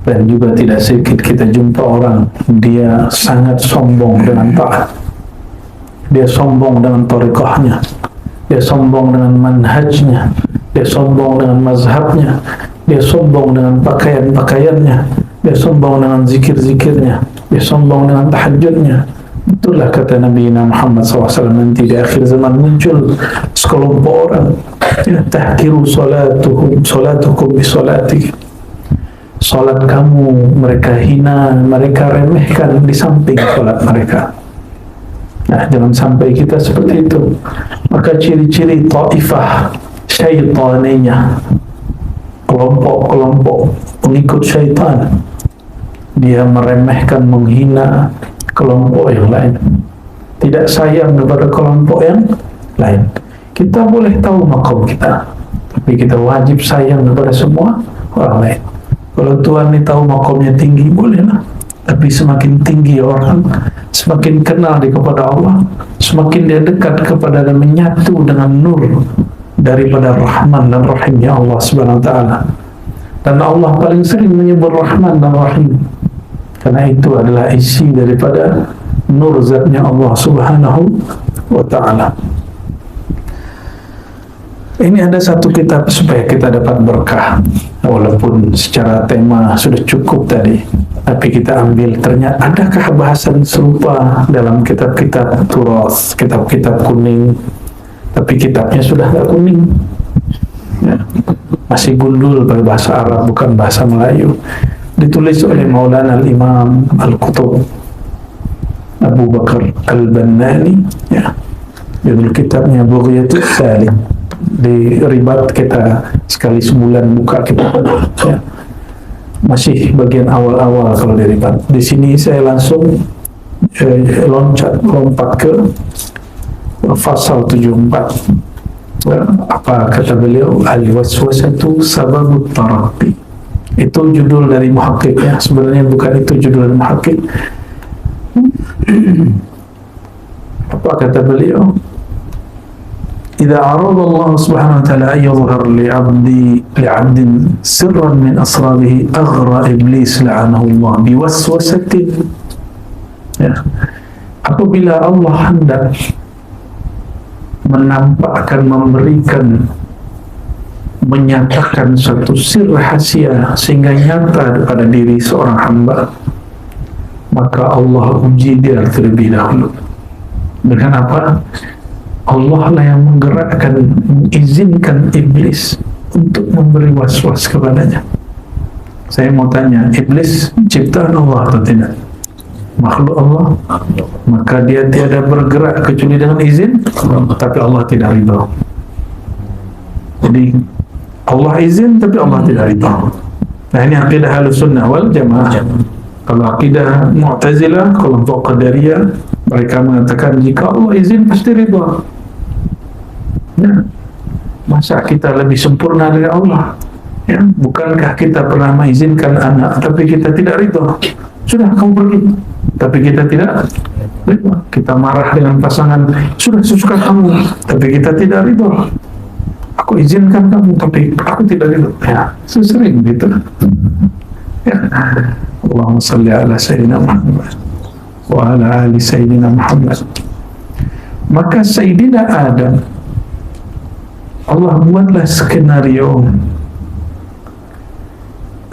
Dan juga tidak sedikit kita jumpa orang, dia sangat sombong dengan taat. Dia sombong dengan thariqahnya, dia sombong dengan manhajnya, dia sombong dengan mazhabnya, dia sombong dengan pakaian-pakaiannya, dia sombong dengan zikir-zikirnya, dia sombong dengan tahajudnya. Itulah kata Nabi Muhammad SAW, nanti di akhir zaman muncul sekelompok orang ya, tahkiru salatukum bi salati. Salat kamu mereka hina, mereka remehkan di samping salat mereka. Nah, jangan sampai kita seperti itu. Maka ciri-ciri taifah syaitaniyah, kelompok-kelompok pengikut syaitan, dia meremehkan, menghina kelompok yang lain. tidak sayang kepada kelompok yang lain. Kita boleh tahu makom kita, tapi kita wajib sayang kepada semua orang lain. Kalau Tuhan ini tahu makomnya tinggi, bolehlah. Tapi semakin tinggi orang, semakin kenal dia kepada Allah, semakin dia dekat kepada dan menyatu dengan nur daripada Rahman dan Rahimnya Allah Subhanahu Wa Taala. Dan Allah paling sering menyebut Rahman dan Rahim, karena itu adalah isi daripada nur zatnya Allah Subhanahu Wa Taala. Ini ada satu kitab supaya kita dapat berkah. Walaupun secara tema sudah cukup tadi, tapi kita ambil, ternyata adakah bahasan serupa dalam kitab-kitab turas, kitab-kitab kuning, tapi kitabnya sudah tidak kuning, ya, masih gundul berbahasa Arab, bukan bahasa Melayu. Ditulis oleh Maulana Al-Imam Al-Qutub Abu Bakar Al-Bannani, ya. Judul kitabnya Bughyatus Salik. Di ribat kita sekali sebulan buka kitab, ya. Masih bagian awal-awal kalau di ribat. Di sini saya langsung lompat ke pasal 74. Apa kata beliau? Al-waswasatu sababut taraqqi. Itu judul dari muhakkik, ya. Sebenarnya bukan itu judul dari muhakkik. Apa kata beliau? إذا أراد الله سبحانه وتعالى أن يظهر لعبد سرا من أسراره أغرى إبليس لعنه الله بوسوسة. Ya. Apabila Allah hendak menampakkan, memberikan, menyatakan suatu sir rahasia sehingga nyata pada diri seorang hamba, maka Allah uji dia terlebih dahulu. Dengan apa? Allah lah yang menggerakkan, mengizinkan iblis untuk memberi waswas kepadanya. Saya mau tanya, iblis ciptaan Allah atau tidak? Makhluk Allah, maka dia tiada bergerak kecuali dengan izin, tapi Allah tidak ridha. Jadi Allah izin tapi Allah tidak ridha. Nah, ini akidah Ahlussunnah wal Jamaah. Kalau akidah Mu'tazilah, kelompok Qadariyah, mereka mengatakan jika Allah izin pasti ridha. Ya. Masa kita lebih sempurna dari Allah? Ya, bukankah kita pernah mengizinkan anak tapi kita tidak ridha? Sudah, kamu pergi, tapi kita tidak ridha. Kita marah dengan pasangan, sudah sesuka kamu, tapi kita tidak ridha. Aku izinkan kamu tapi aku tidak ridha. Ya, sesering gitu. Ya. Allahumma salli ala Sayyidina Muhammad wa ala ali Sayyidina Muhammad. Maka Sayyidina Adam, Allah buatlah skenario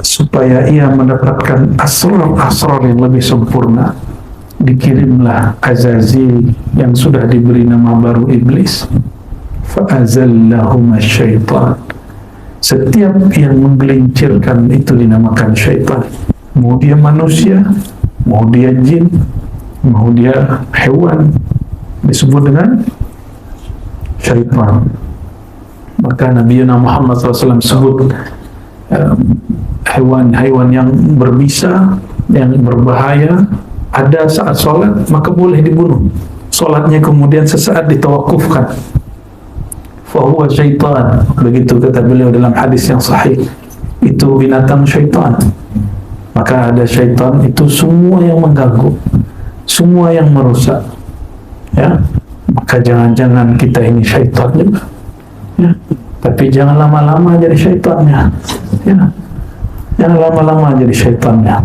supaya ia mendapatkan asrar yang lebih sempurna. Dikirimlah Azazil yang sudah diberi nama baru Iblis. Fa'azallahuma syaitan. Setiap yang menggelincirkan itu dinamakan syaitan. Mau dia manusia, mau dia jin, mau dia hewan, disebut dengan syaitan. Maka Nabi Muhammad SAW sebut hewan-hewan yang berbisa, yang berbahaya, ada saat sholat maka boleh dibunuh. Sholatnya kemudian sesaat ditawakufkan. Fahuwa syaitan. Begitu kata beliau dalam hadis yang sahih. Itu binatang syaitan. Maka ada syaitan itu semua yang mengganggu, semua yang merusak. Ya, maka jangan-jangan kita ini syaitan juga. Ya, tapi jangan lama-lama jadi syaitannya. Ya, jangan lama-lama jadi syaitannya.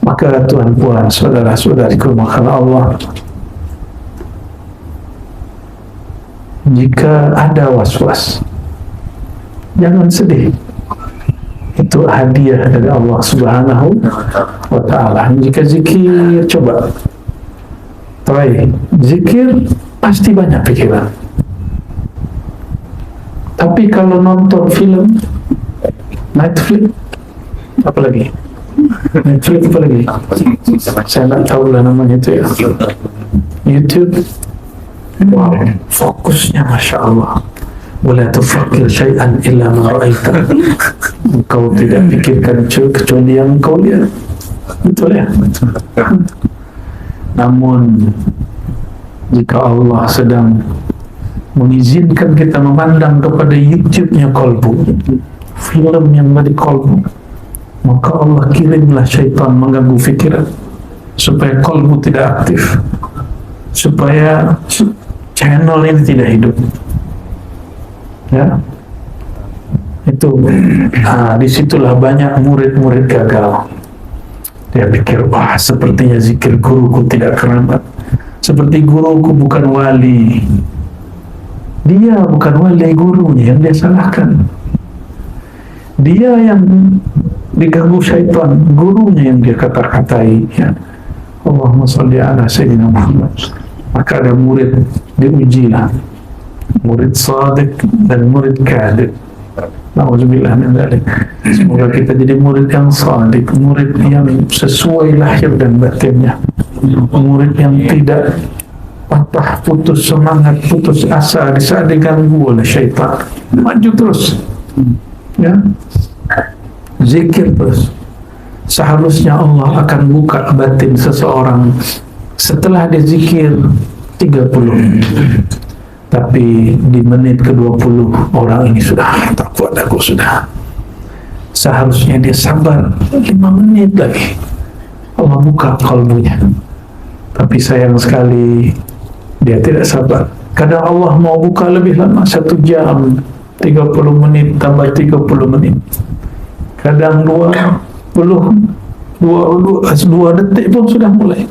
Maka Tuhan Puan, saudara-saudariku, maka Allah, jika ada was-was, jangan sedih. Itu hadiah dari Allah Subhanahu wa Ta'ala. Jika zikir, coba try zikir, pasti banyak pikiran. Tapi kalau nonton film, Netflix, apa lagi? Netflix apa lagi? Saya tak tahu lah namanya itu ya. YouTube. Wow, fokusnya Masya Allah. Wala tufakir syai'an illa ma ra'aita. Engkau tidak pikirkan kecuali yang engkau lihat. Betul ya? Namun jika Allah sedang mengizinkan kita memandang kepada YouTube-nya kolbu, film yang dari kolbu, maka Allah kirimlah syaitan mengganggu fikiran supaya kolbu tidak aktif, supaya channel ini tidak hidup. Ya, itu. Nah, disitulah banyak murid-murid gagal. Dia pikir, wah, sepertinya zikir guruku tidak keramat, seperti guruku bukan wali. Dia bukan wali, gurunya yang dia salahkan. Dia yang diganggu syaitan, gurunya yang dia kata-katai. Ya. Allahumma salli ala Sayyidina Muhammad. Maka ada murid, diujilah, murid sadiq dan murid kadhib. Na'udzubillah min dzalik. Semoga kita jadi murid yang sadiq, murid yang sesuai lahir dan batinnya, murid yang tidak patah, putus semangat, putus asa di saat diganggu oleh syaitan. Maju terus, ya, zikir terus. Seharusnya Allah akan buka batin seseorang setelah dia zikir 30 menit. Tapi di menit ke-20 orang ini sudah tak kuat, aku sudah. Seharusnya dia sabar 5 menit lagi, Allah buka kalbunya. Tapi sayang sekali dia tidak sabar. Kadang Allah mau buka lebih lama, 1 jam, 30 menit tambah 30 menit. Kadang 2 detik pun sudah mulai.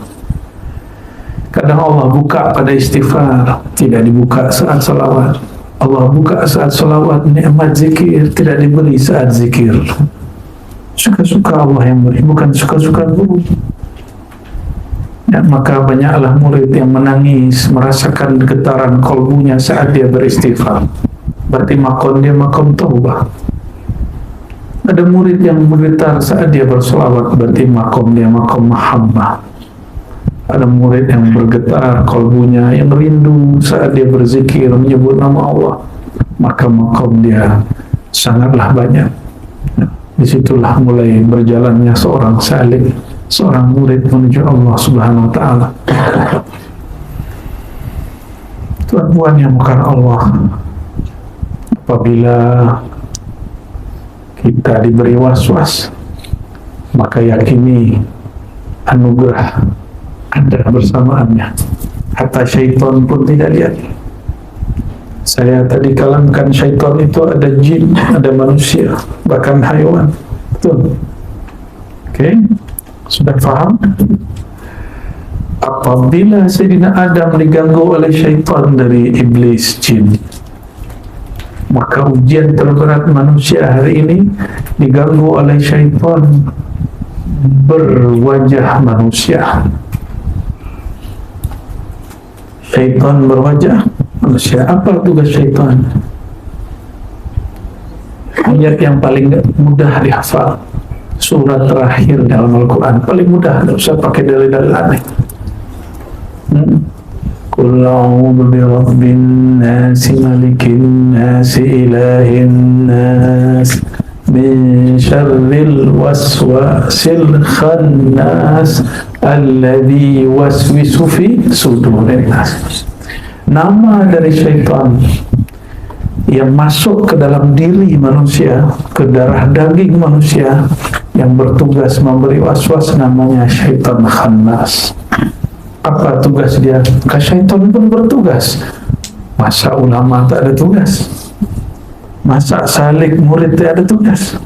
Kadang Allah buka pada istighfar, tidak dibuka saat salawat. Allah buka saat salawat, nikmat zikir tidak diberi saat zikir. Suka-suka Allah yang beri, bukan suka-suka guru. Ya, maka banyaklah murid yang menangis, merasakan getaran kolbunya saat dia beristighfar. Berarti makom dia makom taubah. Ada murid yang bergetar saat dia bersolawat, berarti makom dia makom mahabbah. Ada murid yang bergetar kolbunya, yang rindu saat dia berzikir menyebut nama Allah, maka makom dia sangatlah banyak. Disitulah mulai berjalannya seorang salik, seorang murid menuju Allah Subhanahu wa Ta'ala. Tuan-tuan yang bukan Allah, apabila kita diberi was-was, maka yakini anugerah ada bersamaannya. Hatta syaitan pun tidak lihat. Saya tadi kalamkan syaitan itu ada jin, ada manusia, bahkan haiwan. Betul? Oke? Sudah paham? Apabila Sayyidina Adam diganggu oleh syaitan dari iblis jin, maka ujian terberat manusia hari ini diganggu oleh syaitan berwajah manusia. Syaitan berwajah manusia. Apa tugas syaitan? Ayat yang paling mudah dihafal, surat terakhir dalam Al-Quran, paling mudah, tidak usah pakai dalil-dalil aneh. Qul a'udzu birabbin nas, malikin nas, ilahin nas, min syarril waswasil khannas alladzi waswisu fi sudurin nas. Nama dari syaitan yang masuk ke dalam diri manusia, ke darah daging manusia, yang bertugas memberi waswas, namanya syaitan khannas. Apa tugas dia? Maka syaitan pun bertugas. Masa ulama tak ada tugas? Masa salik murid tak ada tugas?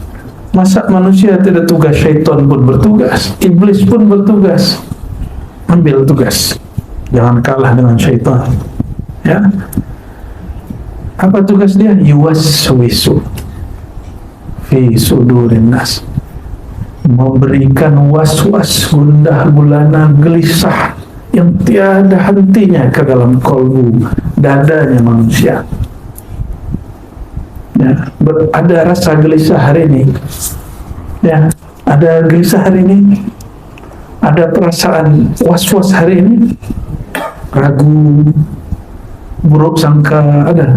Masa manusia tidak tugas? Syaitan pun bertugas, iblis pun bertugas. Ambil tugas, jangan kalah dengan syaitan. Ya, apa tugas dia? Yuwaswisu fi sudurin nas, memberikan waswas, gundah gulana, gelisah yang tiada hentinya ke dalam kolbu, dadanya manusia. Ya, ada rasa gelisah hari ini. Ya, ada gelisah hari ini. Ada perasaan was-was hari ini. Ragu, buruk sangka ada.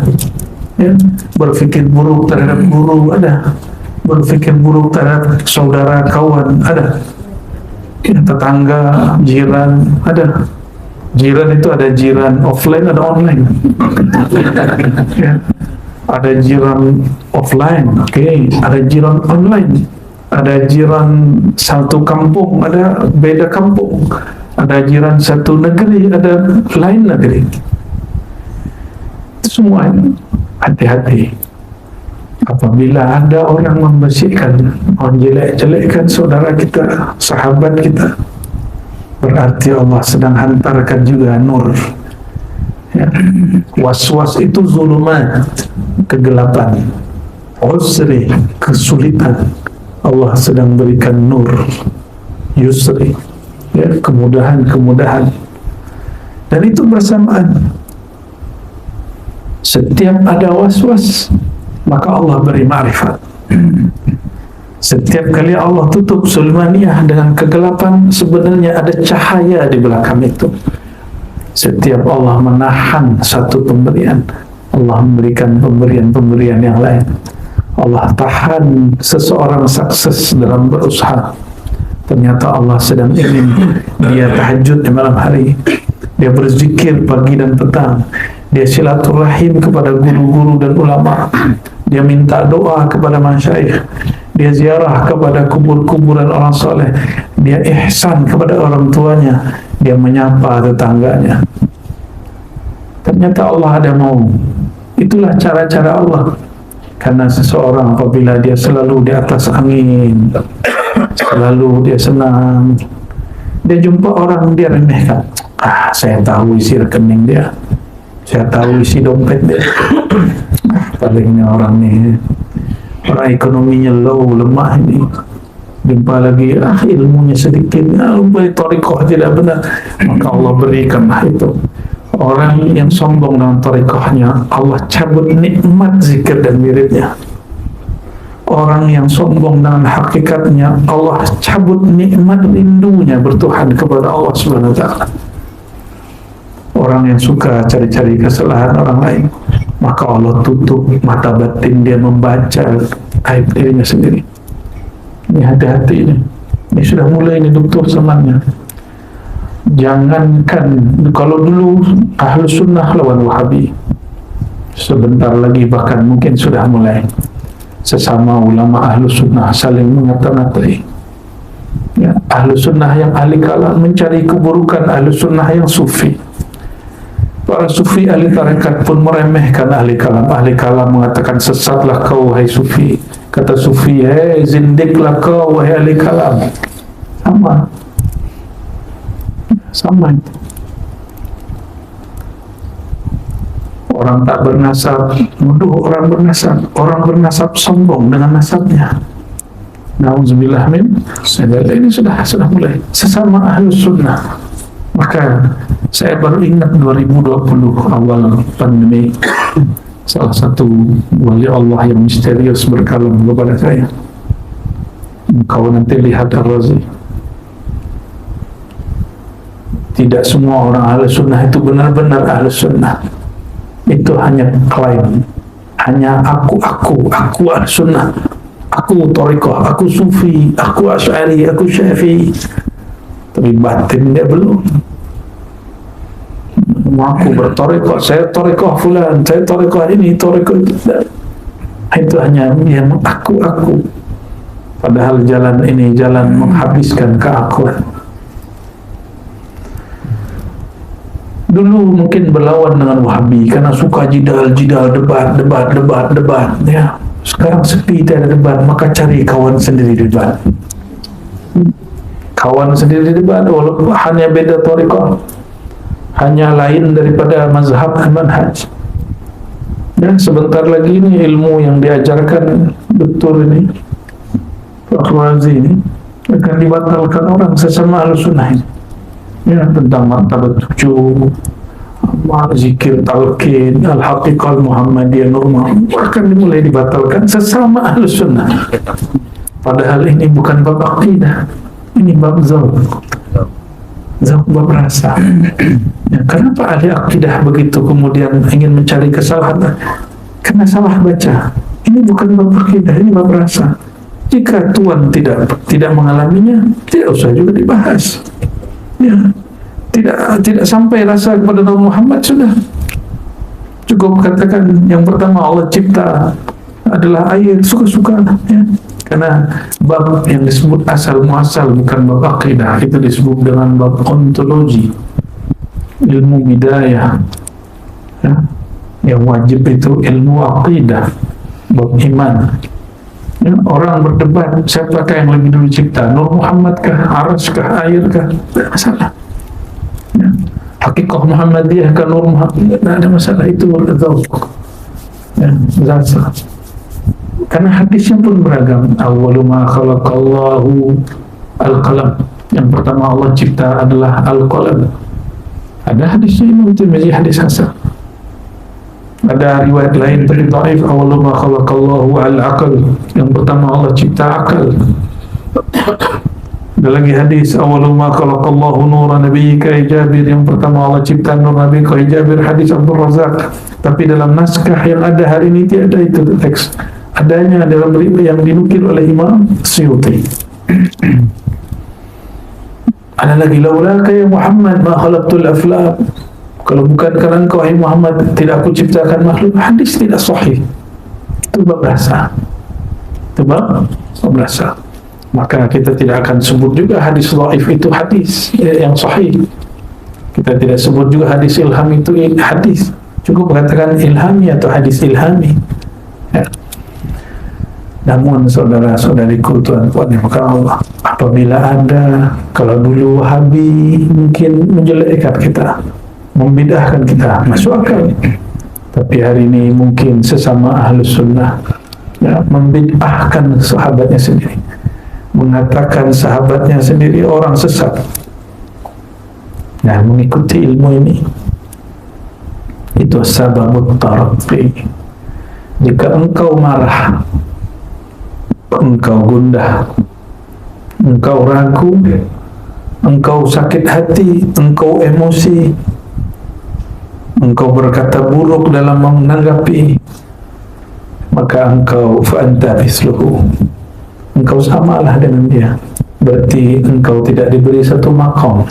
Ya, berpikir buruk terhadap guru ada. Berpikir buruk terhadap saudara kawan ada. tetangga, jiran, ada. Jiran itu ada jiran offline, ada online. Ya. Ada jiran offline, ada jiran online. Ada jiran satu kampung, ada beda kampung. Ada jiran satu negeri, ada lain negeri. Semua ini hati-hati. Apabila ada orang membersihkan, menjelek-jelekkan saudara kita, sahabat kita, berarti Allah sedang hantarkan juga nur. Ya. Was-was itu zulumat, kegelapan, usri, kesulitan. Allah sedang berikan nur, yusri, ya, kemudahan-kemudahan. Dan itu bersamaan. Setiap ada was-was, maka Allah beri ma'rifat. Setiap kali Allah tutup sulmaniyah dengan kegelapan, sebenarnya ada cahaya di belakang itu. Setiap Allah menahan satu pemberian, Allah memberikan pemberian-pemberian yang lain. Allah tahan seseorang sukses dalam berusaha, ternyata Allah sedang ingin dia tahajud di malam hari, dia berzikir pagi dan petang, dia silaturahim kepada guru-guru dan ulama, dia minta doa kepada masyayikh, dia ziarah kepada kubur-kuburan orang soleh, dia ihsan kepada orang tuanya, dia menyapa tetangganya. Ternyata Allah ada mau. Itulah cara-cara Allah. Karena seseorang apabila dia selalu di atas angin, selalu dia senang, dia jumpa orang, dia remehkan. Saya tahu isi rekening dia, saya tahu isi dompet dia. Palingnya orang ni, orang ekonominya low, lemah ini. Jumpa lagi, ilmunya sedikit, thariqah tidak benar, maka Allah berikanlah itu. Orang yang sombong dengan thariqahnya, Allah cabut nikmat zikir dan wiridnya. Orang yang sombong dengan hakikatnya, Allah cabut nikmat rindunya bertuhan kepada Allah Subhanahu wa ta'ala. Orang yang suka cari-cari kesalahan orang lain, maka Allah tutup mata batin dia membaca aib dirinya sendiri. Ini hati-hati ini. Ini sudah mulai ini doktor zamannya. Jangankan kalau dulu Ahlus Sunnah lawan Wahabi, sebentar lagi bahkan mungkin sudah mulai sesama ulama Ahlus Sunnah saling mengata-ngatai. Ya, Ahlus Sunnah yang ahli kalam mencari keburukan Ahlus Sunnah yang sufi. Para sufi ahli tarekat pun meremehkan ahli kalam. Ahli kalam mengatakan, sesatlah kau wahai sufi. Kata sufi, hei zindiklah kau wahai ahli kalam. Sama itu. Orang tak bernasab nuduh orang bernasab, orang bernasab sombong dengan nasabnya. Nauzubillah min dzalik. Ini sudah mulai sesama Ahlus Sunnah. Maka saya baru ingat 2020 awal pandemi, salah satu wali Allah yang misterius berkalam kepada saya, engkau nanti lihat Ar-Razi. Tidak semua orang Ahlus Sunnah itu benar-benar Ahlus Sunnah. Itu hanya klaim, hanya aku Ahlus Sunnah, aku thariqah, aku sufi, aku asy'ari, aku syafi'i. Tapi batin dia belum. Aku berthariqah, saya thariqah fulan, saya thariqah ini, thariqah itu. Itu hanya yang aku. Padahal jalan ini jalan menghabiskan keakuan. Dulu mungkin berlawan dengan Wahabi karena suka jidal, debat, ya. Sekarang sepi, tidak ada debat, maka cari kawan sendiri debat. Kawan sendiri debat, walaupun hanya beda thariqah, hanya lain daripada mazhab dan manhaj. Dan sebentar lagi ini ilmu yang diajarkan betul ini, Al-Razi ini akan dibatalkan orang sesama Ahlus Sunnah ini. Ya, tentang martabat 7, zikir talqin, al-haqiqah Muhammadiyah normal akan dimulai dibatalkan sesama Ahlus Sunnah. Padahal ini bukan bab akidah, ini bab zauq, bab rasa. Ya, kenapa ahli akidah begitu kemudian ingin mencari kesalahan? Karena salah baca. Ini bukan bab akidah, ini bab rasa. Jika Tuhan tidak mengalaminya, tidak usah juga dibahas. Ya, tidak sampai rasa kepada Nabi Muhammad, sudah cukup katakan yang pertama Allah cipta adalah air, suka-suka, ya. Karena bab yang disebut asal muasal bukan bab akidah, itu disebut dengan bab ontologi, ilmu bidayah, ya. Yang wajib itu ilmu akidah, bab iman, ya. Orang berdebat siapakah yang lebih dulu cipta, Nur Muhammad kah, Aras kah, air kah, tidak masalah, ya. Hakikah Muhammadiyah kah, Nur Muhammad, tidak ada masalah, itu dzauq, ya, zasa. Karena hadisnya pun beragam. Awwalu ma khalaqallahu al-qalam. Yang pertama Allah cipta adalah al-qalam. Ada hadisnya Imam Tirmidzi, hadis hasan. Ada riwayat lain dari dhaif, awwalu ma khalaqallahu al-aql. Yang pertama Allah cipta akal. Ada lagi hadis, awwalu ma khalaqallahu nura nabiyyika Jabir. Yang pertama Allah cipta nur Nabi Jabir, hadis Abdul Razak. Tapi dalam naskah yang ada hari ini tiada itu teks. Adanya dalam riwayat yang dinukil oleh Imam Suyuti. Ada lagi, laulaka ya Muhammad ma khalaqtul aflaq. Kalau bukan karena engkau hai Muhammad, tidak aku ciptakan makhluk. Hadis tidak sahih. Itu bab bahasa. Itu bab bahasa. Maka kita tidak akan sebut juga hadis dhaif itu hadis yang sahih. Kita tidak sebut juga hadis ilham itu hadis. Cukup mengatakan ilhami atau hadis ilhami, ya. Namun saudara-saudariku, tuan-tuan yang Allah, apabila Anda, kalau dulu Wahabi mungkin menjelekkan kita, membidahkan kita, masuk akal. Tapi hari ini mungkin sesama Ahlus Sunnah, ya, membidahkan sahabatnya sendiri, mengatakan sahabatnya sendiri orang sesat. Nah, mengikuti ilmu ini itu sababut taraqi. Jika engkau marah, engkau gundah, engkau ragu, engkau sakit hati, engkau emosi, engkau berkata buruk dalam menanggapi, maka engkau fa'anta misluhu, engkau samalah dengan dia. Berarti engkau tidak diberi satu maqam.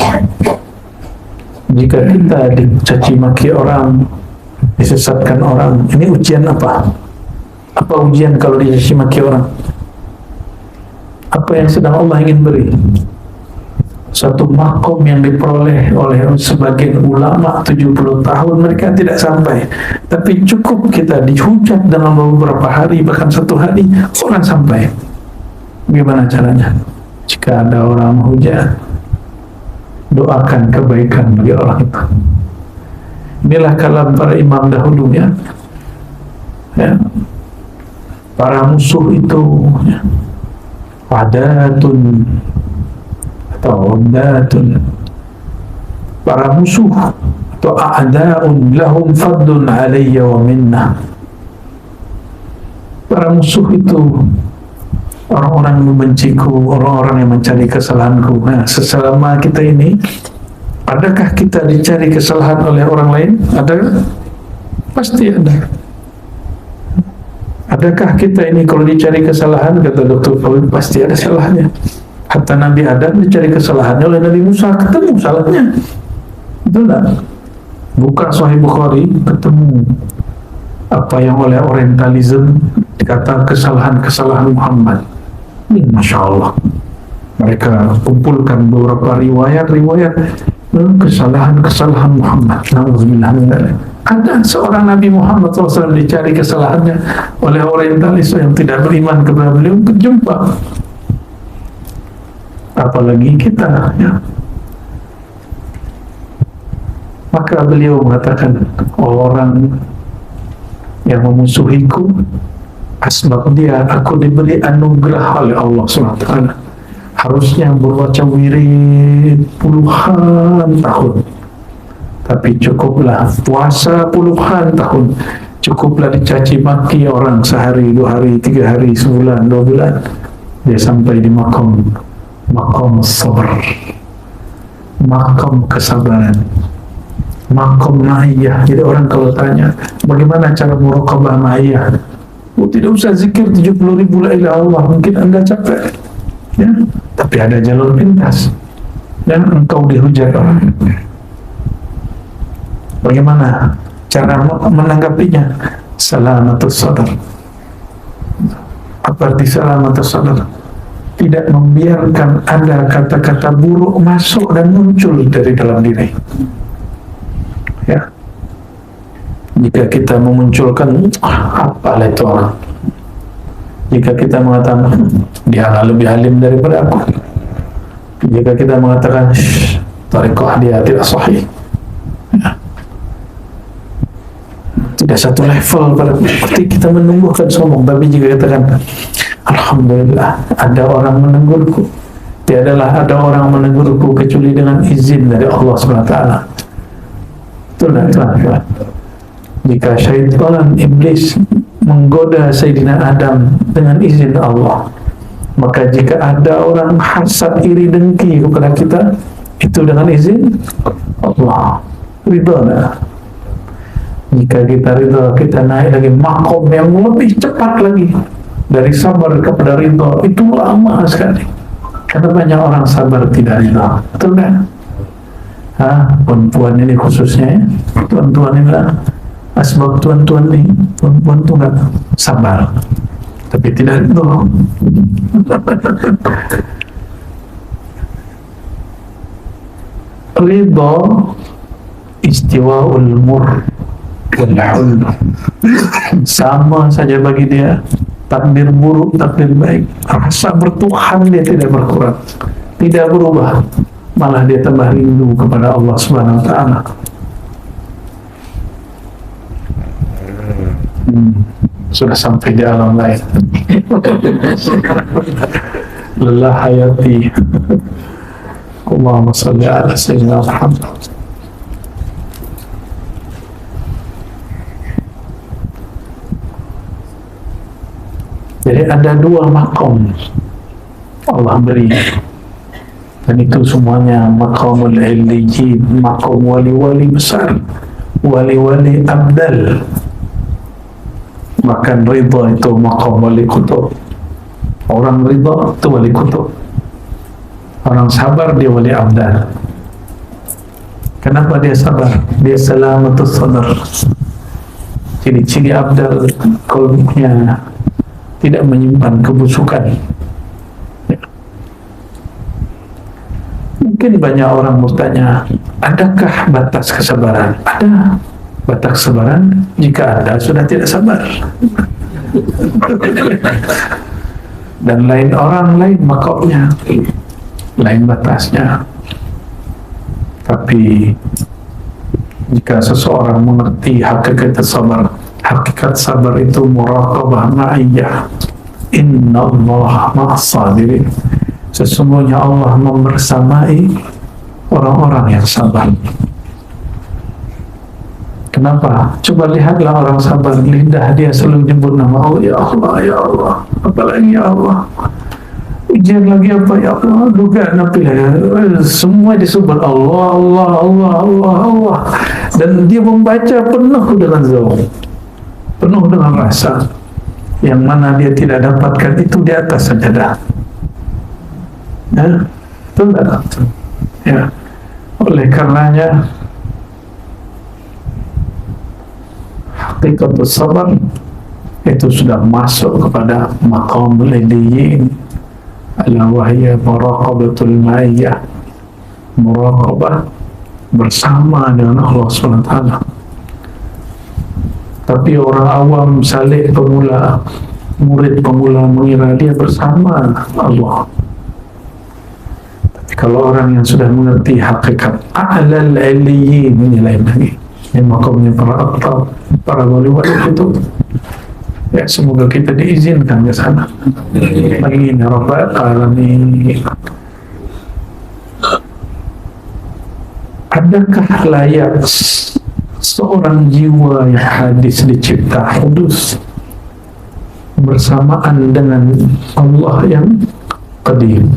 Jika kita dicaci maki orang, disesatkan orang, ini ujian apa? Apa ujian kalau dicaci maki orang? Apa yang sedang Allah ingin beri? Satu makom yang diperoleh oleh sebagian ulama 70 tahun mereka tidak sampai. Tapi cukup kita dihujat dalam beberapa hari, bahkan satu hari, orang sampai. Bagaimana caranya? Jika ada orang menghujat, doakan kebaikan bagi orang itu. Inilah kalam para imam dahulu, ya. Para musuh itu, ya, wadatun atau wadatun, para musuh atau a'da'un lahum faddun alayya wa minna. Para musuh itu orang-orang yang membenciku, orang-orang yang mencari kesalahanku. Nah, selama kita ini, adakah kita dicari kesalahan oleh orang lain? Ada? Pasti ada. Adakah kita ini kalau dicari kesalahan, kata Dr. Fawid, pasti ada salahnya. Hatta Nabi Adam dicari kesalahannya oleh Nabi Musa, ketemu salahnya. Itulah. Buka Sahih Bukhari, ketemu apa yang oleh Orientalism dikata kesalahan-kesalahan Muhammad. Ini Masya Allah. Mereka kumpulkan beberapa riwayat-riwayat kesalahan-kesalahan Muhammad. Nauzubillah min dzalik. Ada seorang Nabi Muhammad SAW dicari kesalahannya oleh orientalis yang tidak beriman kepada beliau untuk jumpa. Apalagi kita, ya. Maka beliau mengatakan, orang yang memusuhiku, asbab dia, aku diberi anugerah oleh Allah SWT. Harusnya berbaca wirid puluhan tahun, tapi cukuplah puasa puluhan tahun, cukuplah dicaci maki orang sehari, 2 hari, 3 hari, sebulan, 2 bulan, dia sampai di makom sabar, makom kesabaran, makom ma'iyah. Jadi orang kalau tanya bagaimana cara muraqabah ma'iyah, tidak usah zikir 70.000 la ilaha illallah, mungkin Anda capek, ya. Tapi ada jalur pintas, dan engkau dihujat orang. Bagaimana cara menanggapinya? Salamatus sadar. Apa arti salamatus sadar? Tidak membiarkan ada kata-kata buruk masuk dan muncul dari dalam diri, ya. Jika kita memunculkan apalah itu orang, jika kita mengatakan dia lebih alim daripada aku, jika kita mengatakan tariqah dia tidak sahih, ya, tidak satu level, berarti kita menumbuhkan sombong. Tapi jika katakan alhamdulillah ada orang menegurku, tiadalah ada orang menegurku kecuali dengan izin dari Allah SWT. Itulah tuan-tuan. Jika syaitan iblis menggoda Sayyidina Adam dengan izin Allah, maka jika ada orang hasad, iri, dengki kepada kita, itu dengan izin Allah. Ridha. Jika kita ridha, kita naik lagi makom yang lebih cepat lagi dari sabar kepada ridha. Itu lama sekali, karena banyak orang sabar tidak ridha. Betul kan? Perempuan ini khususnya, ya. Tuan-tuan ini lah asbab tuan-tuan ini. Perempuan itu nggak sabar, tapi tidak ridha. Ridha istiwaul mur wal hul, sama saja bagi dia. Takdir buruk, takdir baik, rasa bertuhan dia tidak berkurang, tidak berubah, malah dia tambah rindu kepada Allah Subhanahu wa Ta'ala. Sudah sampai di alam lain. Lelah hayati. Allahumma salli ala sayyidina Muhammad. Jadi ada dua makom Allah beri, dan itu semuanya makamul illiyin, makom wali-wali besar, wali-wali abdal. Bahkan ridha itu makom wali kutub. Orang ridha itu wali kutub, orang sabar dia wali abdal. Kenapa dia sabar? Dia salamatus sadar. Ciri-ciri abdal, kalbunya tidak menyimpan kebusukan. Mungkin banyak orang bertanya, adakah batas kesabaran? Ada batas kesabaran jika Anda sudah tidak sabar. Dan lain orang, lain makomnya, lain batasnya. Tapi jika seseorang mengerti hakikat sabar, hakikat sabar itu muraqabah ma'iyah. Inna Allah ma'as sabirin. Sesungguhnya Allah membersamai orang-orang yang sabar. Kenapa? Coba lihatlah orang sabar, lidah dia selalu nyebut nama Allah. Ya Allah, ya Allah, apalagi ya Allah. Ujian lagi apa ya Allah, dugaan apa ya, semua disebut Allah, Allah, Allah, Allah, Allah. Dan dia membaca penuh dengan zaum, penuh dengan rasa, yang mana dia tidak dapatkan itu di atas sajadah. Ya, betul tak? Ya, oleh karenanya hakikat sabar itu sudah masuk kepada maqamul illiyin, ala wahya muraqabatul ma'iyah, muraqabah bersama dengan Allah SWT. Tapi orang awam, salik pemula, murid pemula mengira dia bersama Allah. Tapi kalau orang yang sudah mengerti hakikat a'lal illiyin, ini lain lagi, ini makamnya para abtal, para wali-wali itu. Ya, semoga kita diizinkan ke sana. Amin ya rabbal alamin. Adakah layak seorang jiwa yang hadis dicipta kudus bersamaan dengan Allah yang qadim?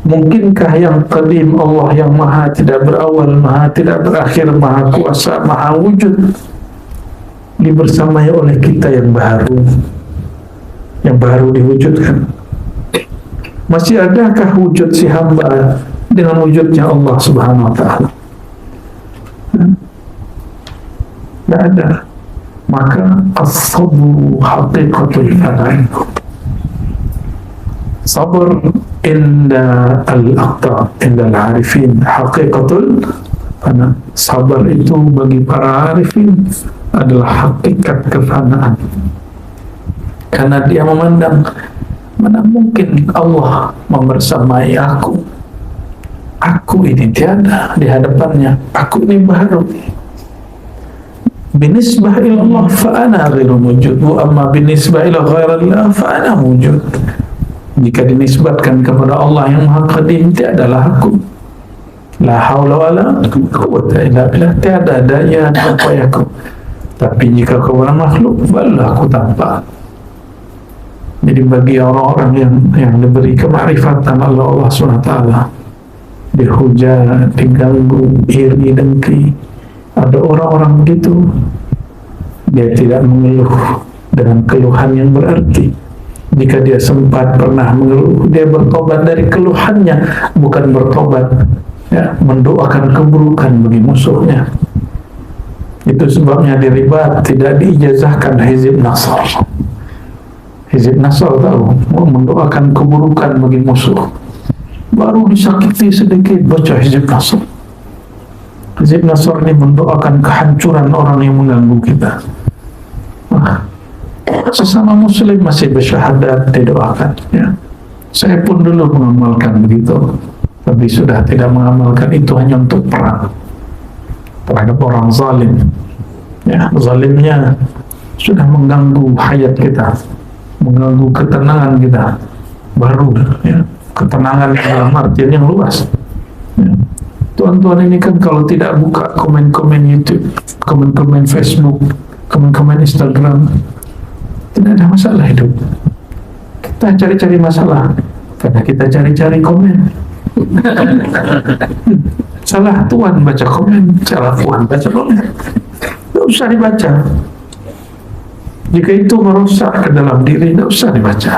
Mungkinkah yang qadim, Allah yang maha tidak berawal, maha tidak berakhir, maha kuasa, maha wujud, dibersamai oleh kita yang baru diwujudkan. Masih adakah wujud si hamba dengan wujudnya Allah Subhanahu wa ta'ala? Tidak ada. Maka as-sabru haqiqatul fana'i. Sabar inda al-aqta, inda al-arifin, haqiqatul fana. Sabar itu bagi para arifin adalah hakikat kefanaan. Karena dia memandang, mana mungkin Allah membersamai aku. Aku ini tiada di hadapannya. Aku ini baru. Binisbah ila Allah fa'ana ghairu wujud, wa amma binisbah ila ghairillah fa'ana wujud. Jika dinisbatkan kepada Allah yang Maha Qadim, tiadalah aku. La haula wala quwwata illa billah, tiada daya dan upayaku. Tapi jika kepada makhluk, barulah aku tampak. Jadi bagi orang-orang yang diberi kemarifatan Allah SWT, dihujat, diganggu, iri, dengki, ada orang-orang begitu, dia tidak mengeluh dengan keluhan yang berarti. Jika dia sempat pernah mengeluh, dia bertobat dari keluhannya, bukan bertobat mendoakan keburukan bagi musuhnya. Itu sebabnya di Ribat tidak diijazahkan Hizib Nasr. Hizib Nasr tahu, mendoakan keburukan bagi musuh. Baru disakiti sedikit baca Hizib Nasr. Hizib Nasr ini mendoakan kehancuran orang yang mengganggu kita. Sesama muslim masih bersyahadat didoakan, ya. Saya pun dulu mengamalkan begitu, tapi sudah tidak mengamalkan itu hanya untuk perang terhadap orang zalim. Ya, zalimnya sudah mengganggu hayat kita, mengganggu ketenangan kita. Baru, ya, ketenangan dalam artian yang luas. Ya. Tuan-tuan ini kan kalau tidak buka komen-komen YouTube, komen-komen Facebook, komen-komen Instagram, tidak ada masalah hidup. Kita cari-cari masalah karena kita cari-cari komen. Salah tuan baca komen, salah tuan baca komen, tidak usah dibaca. Jika itu merusak ke dalam diri, tidak usah dibaca.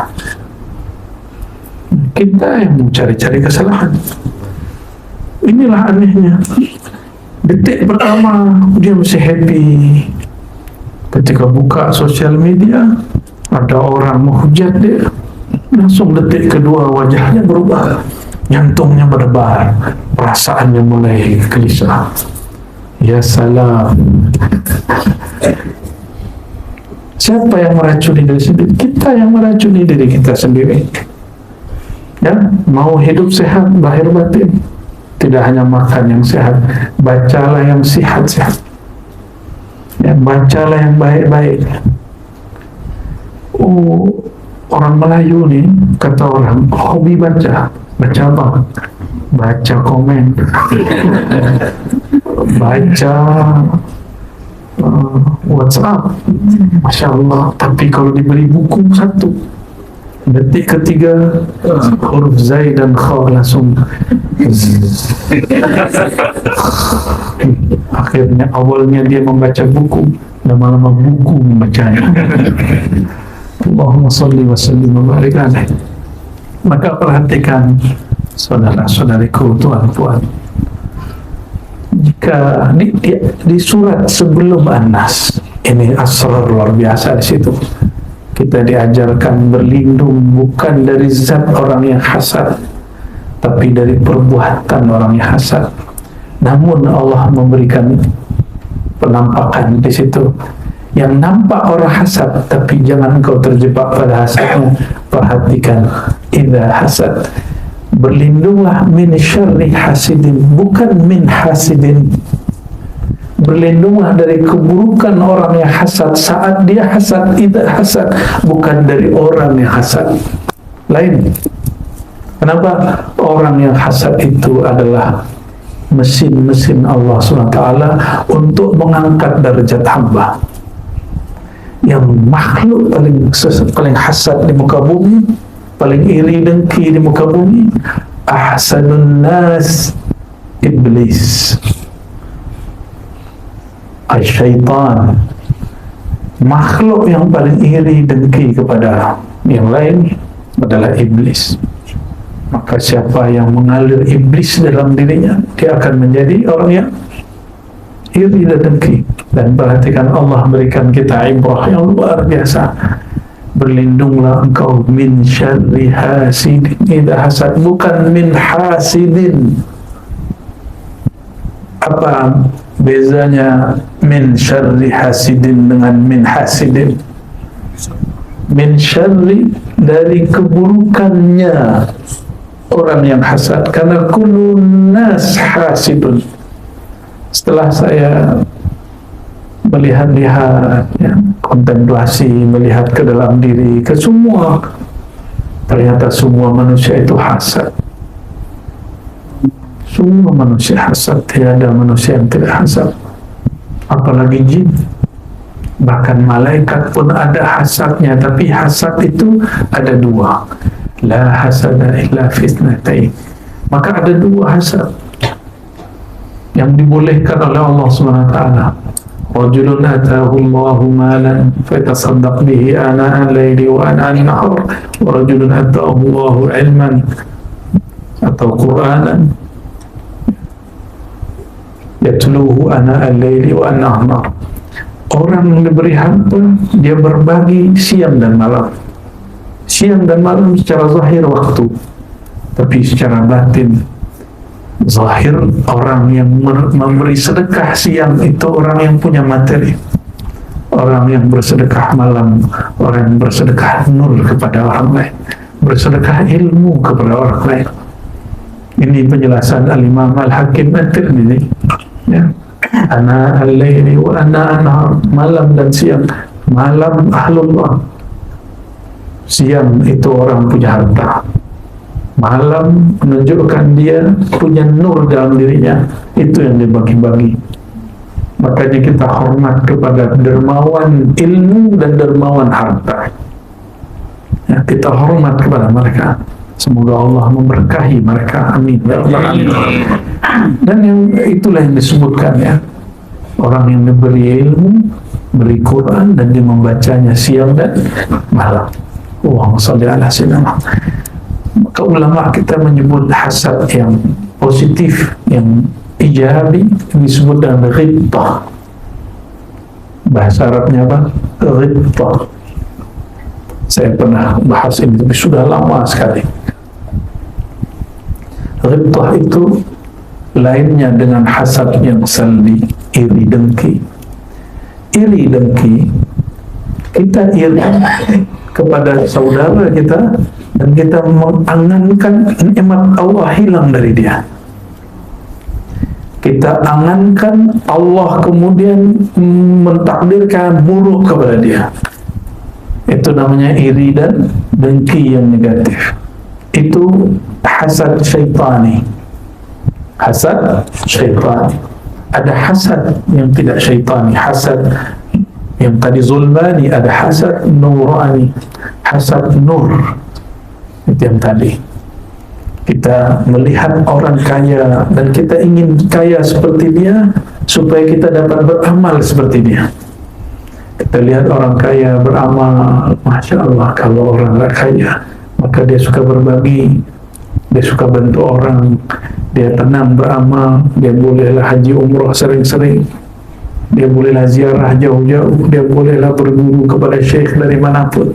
Kita yang mencari-cari kesalahan. Inilah anehnya. Detik pertama dia masih happy. Ketika buka sosial media, ada orang menghujat dia, langsung detik kedua wajahnya berubah, jantungnya berdebar, perasaannya mulai gelisah. Ya salam. Siapa yang meracuni diri sendiri? Kita yang meracuni diri kita sendiri. Ya, mau hidup sehat lahir batin, tidak hanya makan yang sehat, bacalah yang sehat-sehat. Ya, bacalah yang baik-baik. Orang Melayu nih, kata orang, hobi baca apa? Baca komen, baca WhatsApp, Masya Allah. Tapi kalau diberi buku satu, detik ketiga huruf Zai dan Kha langsung akhirnya awalnya dia membaca buku, lama-lama buku membacanya. Allahumma salli wa sallim wa barik alaihi. Maka perhatikan saudara-saudariku, tuan-tuan, jika di surat sebelum An-Nas ini asrar luar biasa. Di situ kita diajarkan berlindung bukan dari zat orang yang hasad, tapi dari perbuatan orang yang hasad. Namun Allah memberikan penampakan di situ. Yang nampak orang hasad, tapi jangan kau terjebak pada hasadnya. Perhatikan, idza hasad, berlindunglah min syarri hasidin, bukan min hasidin. Berlindunglah dari keburukan orang yang hasad saat dia hasad, idza hasad, bukan dari orang yang hasad. Lain. Kenapa? Orang yang hasad itu adalah mesin-mesin Allah SWT untuk mengangkat derajat hamba. Yang makhluk paling hasad di muka bumi, paling iri dengki di muka bumi, ahsanun nas Iblis, syaitan. makhluk yang paling iri dengki kepada yang lain adalah iblis. Maka siapa yang mengalir iblis dalam dirinya, dia akan menjadi orang yang iri dan dengki. Dan perhatikan, Allah berikan kita ibrah yang luar biasa. Berlindunglah engkau min syarri hasidin idza hasad, bukan min hasidin. Apa bezanya min syarri hasidin dengan min hasidin? Min syarri, dari keburukannya orang yang hasad, karena kullun nas hasidun. Setelah saya melihat-lihat, ya, kontemplasi, melihat ke dalam diri, ke semua, ternyata semua manusia itu hasad. Semua manusia hasad, tiada manusia yang tidak hasad. Apalagi jin, bahkan malaikat pun ada hasadnya. Tapi hasad itu ada dua, la hasada illa fitnatain. Maka ada dua hasad yang dibolehkan oleh Allah SWT. Rajulun atahu Allahu malan fatasaddaq bihi ana al-laili wa ana an-nahar, wa rajulun atahu Allahu ilman atau Qur'anan yatluhu ana al-laili wa ana an-nahar. Orang yang diberi harta, dia berbagi siang dan malam. Siang dan malam secara zahir waktu, tapi secara batin, zahir, orang yang memberi sedekah siang itu orang yang punya materi. Orang yang bersedekah malam, orang yang bersedekah nur kepada orang lain, bersedekah ilmu kepada orang lain. Ini penjelasan Al-Imam Al-Hakim At-Tirmidzi, ya. Ana al-laili wa ana an-nahar, malam dan siang. Malam ahlullah, siang itu orang punya harta. Malam menunjukkan dia punya nur dalam dirinya, itu yang dibagi-bagi. Makanya kita hormat kepada dermawan ilmu dan dermawan harta, ya, kita hormat kepada mereka. Semoga Allah memberkahi mereka, amin ya rabbal alamin. Dan yang itulah yang disebutkan, ya, orang yang diberi ilmu, beri Quran, dan dia membacanya siang dan malam. Allahumma shalli ala sayyidina. Maka ulama kita menyebut hasad yang positif, yang ijabi, disebut dengan ghibtah. Bahasa Arabnya apa? Ghibtah. Saya pernah bahas ini, tapi sudah lama sekali. Ghibtah itu lainnya dengan hasad yang salbi, iri dengki. Iri dengki, kita iri kepada saudara kita, dan kita mengangankan nikmat Allah hilang dari dia. Kita angankan Allah kemudian mentakdirkan buruk kepada dia. Itu namanya iri dan dengki yang negatif. Itu hasad syaitani. Hasad syaitani. Ada hasad yang tidak syaitani, hasad yang tadi zulmani, ada hasad nurani, hasad nur. Itu yang tadi. Kita melihat orang kaya dan kita ingin kaya seperti dia supaya kita dapat beramal seperti dia. Kita lihat orang kaya beramal, Masya Allah. Kalau orang kaya, maka dia suka berbagi, dia suka bantu orang, dia tenang beramal, dia bolehlah haji umrah sering-sering, dia bolehlah ziarah jauh-jauh, dia bolehlah berguru kepada syekh dari manapun.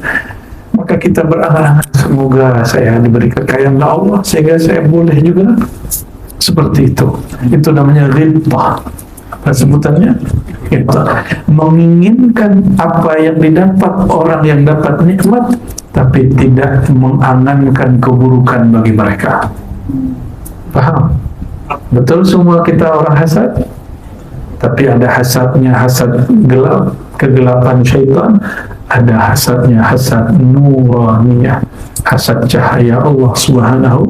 Maka kita berangan-angan, semoga saya diberi kekayaan Allah sehingga saya boleh juga seperti itu. Itu namanya ghibtah. Apa sebutannya? Ghibtah. Menginginkan apa yang didapat orang yang dapat nikmat, tapi tidak mengangankan keburukan bagi mereka. Paham? Betul semua kita orang hasad, tapi ada hasadnya hasad gelap, kegelapan syaitan. Ada hasadnya hasad nuraniyah, hasad cahaya Allah Subhanahu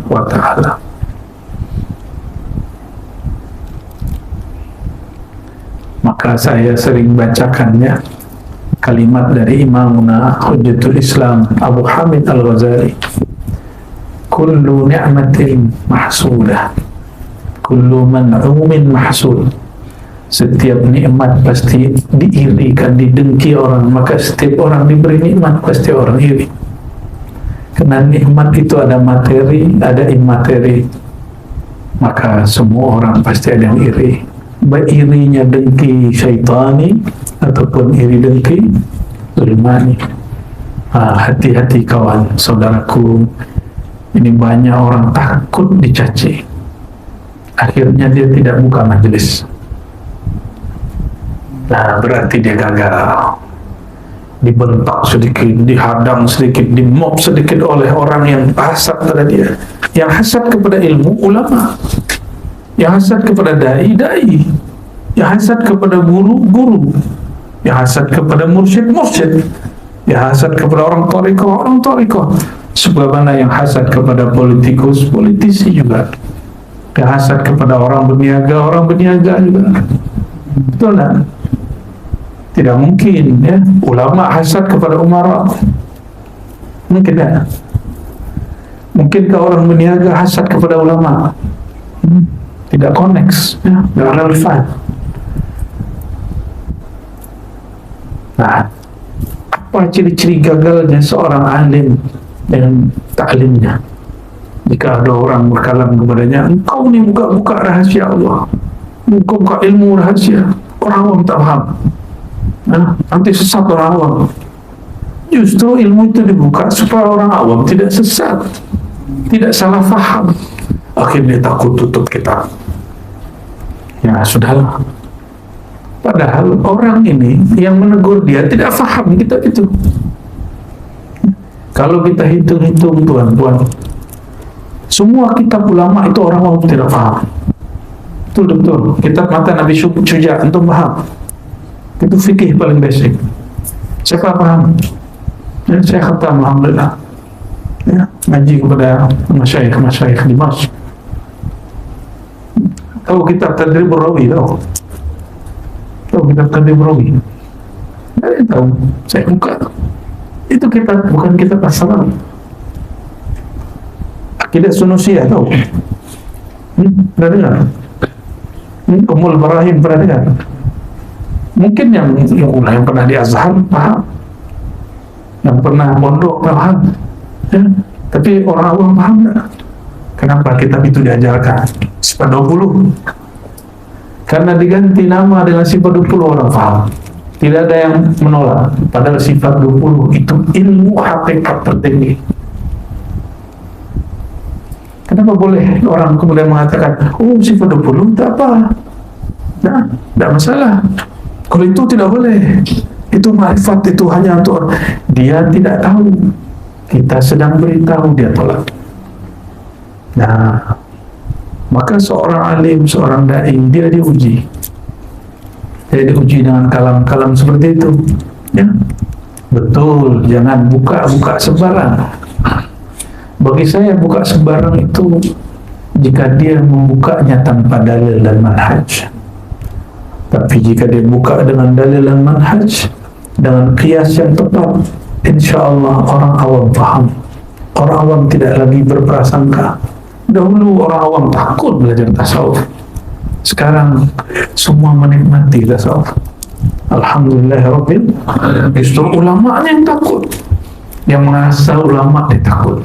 wa ta'ala. Maka saya sering bacakannya kalimat dari Imamuna Hujjatul Islam Abu Hamid Al-Ghazali. Kullu ni'matin mahsudah, kullu man'umin mahsud. Setiap nikmat pasti diirikan, didengki orang. Maka setiap orang diberi nikmat pasti orang iri. Karena nikmat itu ada materi, ada imateri. Maka semua orang pasti ada yang iri. Baik irinya dengki syaitani ataupun iri dengki zulmani. Hati-hati kawan, saudaraku. Ini banyak orang takut dicaci. Akhirnya dia tidak buka majelis. Nah, berarti dia gagal. Dibentak sedikit, dihadang sedikit, dimob sedikit oleh orang yang hasad pada dia. Yang hasad kepada ilmu, ulama. Yang hasad kepada dai-dai. Yang hasad kepada guru-guru. Yang hasad kepada mursyid-mursyid. Yang hasad kepada orang thariqah. Sebagaimana yang hasad kepada politikus, politisi juga. Yang hasad kepada orang berniaga juga. Betul tak? Tidak mungkin ya, ulama hasad kepada umara. Mungkin tak? Mungkinkah orang berniaga hasad kepada ulama? Tidak connects ya, tidak relevan. Nah, apa ciri-ciri gagalnya seorang alim dengan taklimnya? Jika ada orang berkalam kepadanya, engkau ni buka-buka rahasia Allah, engkau buka ilmu rahasia, orang awam tak faham. Nanti sesat orang awam. Justru ilmu itu dibuka supaya orang awam tidak sesat, tidak salah faham. Akhirnya takut tutup kitab. Ya sudahlah. Padahal orang ini yang menegur dia tidak faham kitab itu. Kalau kita hitung-hitung tuan-tuan, semua kitab ulama itu orang awam tidak faham. Betul-betul. Kitab mata Nabi Syuja, antum paham? Itu fikih paling basic. Siapa paham? Ya, saya khatam alhamdulillah. Ya, ngaji kepada masyayikh di Mas. Tahu kitab Tadribur Rawi, tahu kitab Tadribur Rawi? Saya tahu, saya buka. Itu kitab, bukan kitab asal. Akidah Sunusiyah, tahu? Pernah dengar? Ummul Barahim pernah dengar? Mungkin yang pernah di Azhar paham, yang pernah pondok paham, ya. Tapi orang awam paham tak? Kenapa kitab itu diajarkan? Sifat 20. Karena diganti nama dengan sifat 20 orang paham. Tidak ada yang menolak. Padahal sifat 20 itu ilmu hakikat tertinggi. Kenapa boleh orang kemudian mengatakan, oh sifat 20 tak apa, nah, tidak masalah. Kalau itu tidak boleh, itu ma'rifat, itu hanya untuk dia tidak tahu. Kita sedang beritahu, dia tolak. Nah, maka seorang alim, seorang dai, dia diuji. Dia diuji dengan kalam-kalam seperti itu. Ya, betul. Jangan buka-buka sembarang. Bagi saya buka sembarang itu jika dia membukanya tanpa dalil dan manhaj. Tapi jika dia buka dengan dalil dan manhaj, dengan qiyas yang tepat, insya-Allah orang awam paham. Orang awam tidak lagi berprasangka. Dahulu orang awam takut belajar tasawuf. Sekarang semua menikmati tasawuf. Alhamdulillahirabbil alamin. Justru ulama yang takut. Yang merasa ulama dia takut.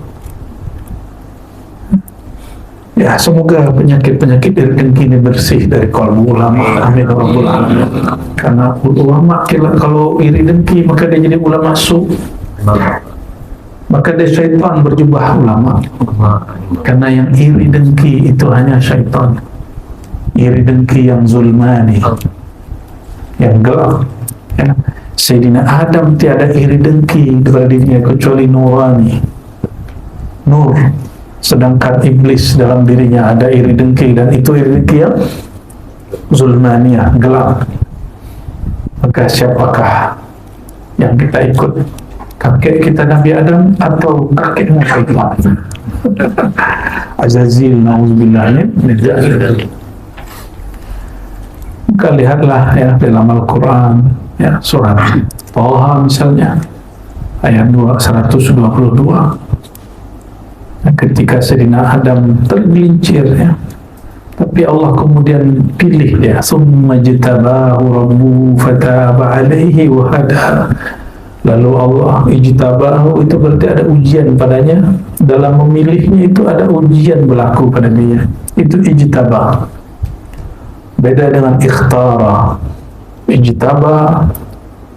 Ya, semoga penyakit-penyakit dengki ini bersih dari kalbu ulama. Amin ya rabbal alamin. Karena ulama kalau iri dengki maka dia jadi ulama su. Maka dia syaitan berjubah ulama. Karena yang iri dengki itu hanya syaitan. Iri dengki yang zulmani, yang gelap. Ya. Sayyidina Adam tiada iri dengki kepada dirinya kecuali nurani, nur. Sedangkan iblis dalam dirinya ada iri dengki, dan itu iri dengki yang zulmaniyah, gelap. Maka siapakah yang kita ikut? Kakek kita Nabi Adam atau kakek syaitan? Azazil, na'udzubillah min dzalik. Maka lihatlah ya dalam Al-Quran, ya surat Thaha misalnya ayat 122. Ketika Sayyidina Adam tergelincir ya, Tapi Allah kemudian pilih dia. Summa jtabahu rabbuhu fataba alaihi wa hada. Lalu Allah ijtabahu, itu berarti ada ujian padanya. Dalam memilihnya itu ada ujian berlaku pada dia. Itu ijtabah. Beda dengan ikhtara. Ijtabah,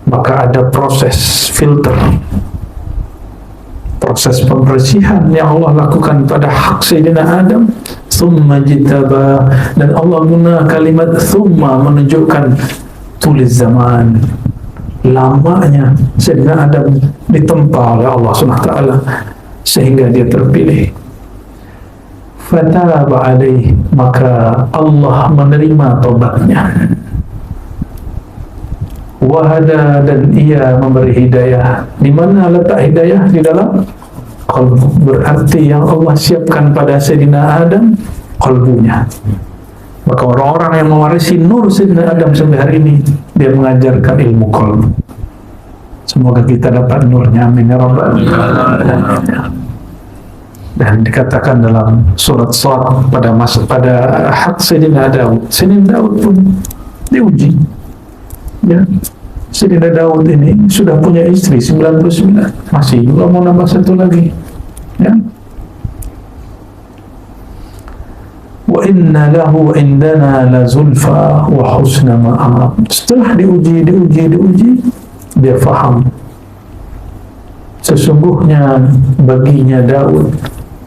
maka ada proses filter, proses pembersihan yang Allah lakukan pada hak Sayyidina Adam. Summa jitaba, dan Allah guna kalimat summa menunjukkan tulis zaman, lamanya Sayyidina Adam ditempa oleh Allah SWT sehingga dia terpilih. Fataba alaih, maka Allah menerima taubatnya. Wahada, dan ia memberi hidayah. Di mana letak hidayah? Di dalam qalbu. Berarti yang Allah siapkan pada Sayyidina Adam qalbunya. Maka orang-orang yang mewarisi nur Sayyidina Adam sampai hari ini, dia mengajarkan ilmu qalbu. Semoga kita dapat nurnya, amin ya rabbal alamin. Dan dikatakan dalam surat Shad pada hak Sayyidina Daud. Sayyidina Daud pun diuji. Ya, Sayyidina Daud ini sudah punya istri 99, masih juga mau nambah satu lagi. Ya. Wa inna lahu indana la zulfa wa husna ma'ab. Setelah diuji, dia faham sesungguhnya baginya Daud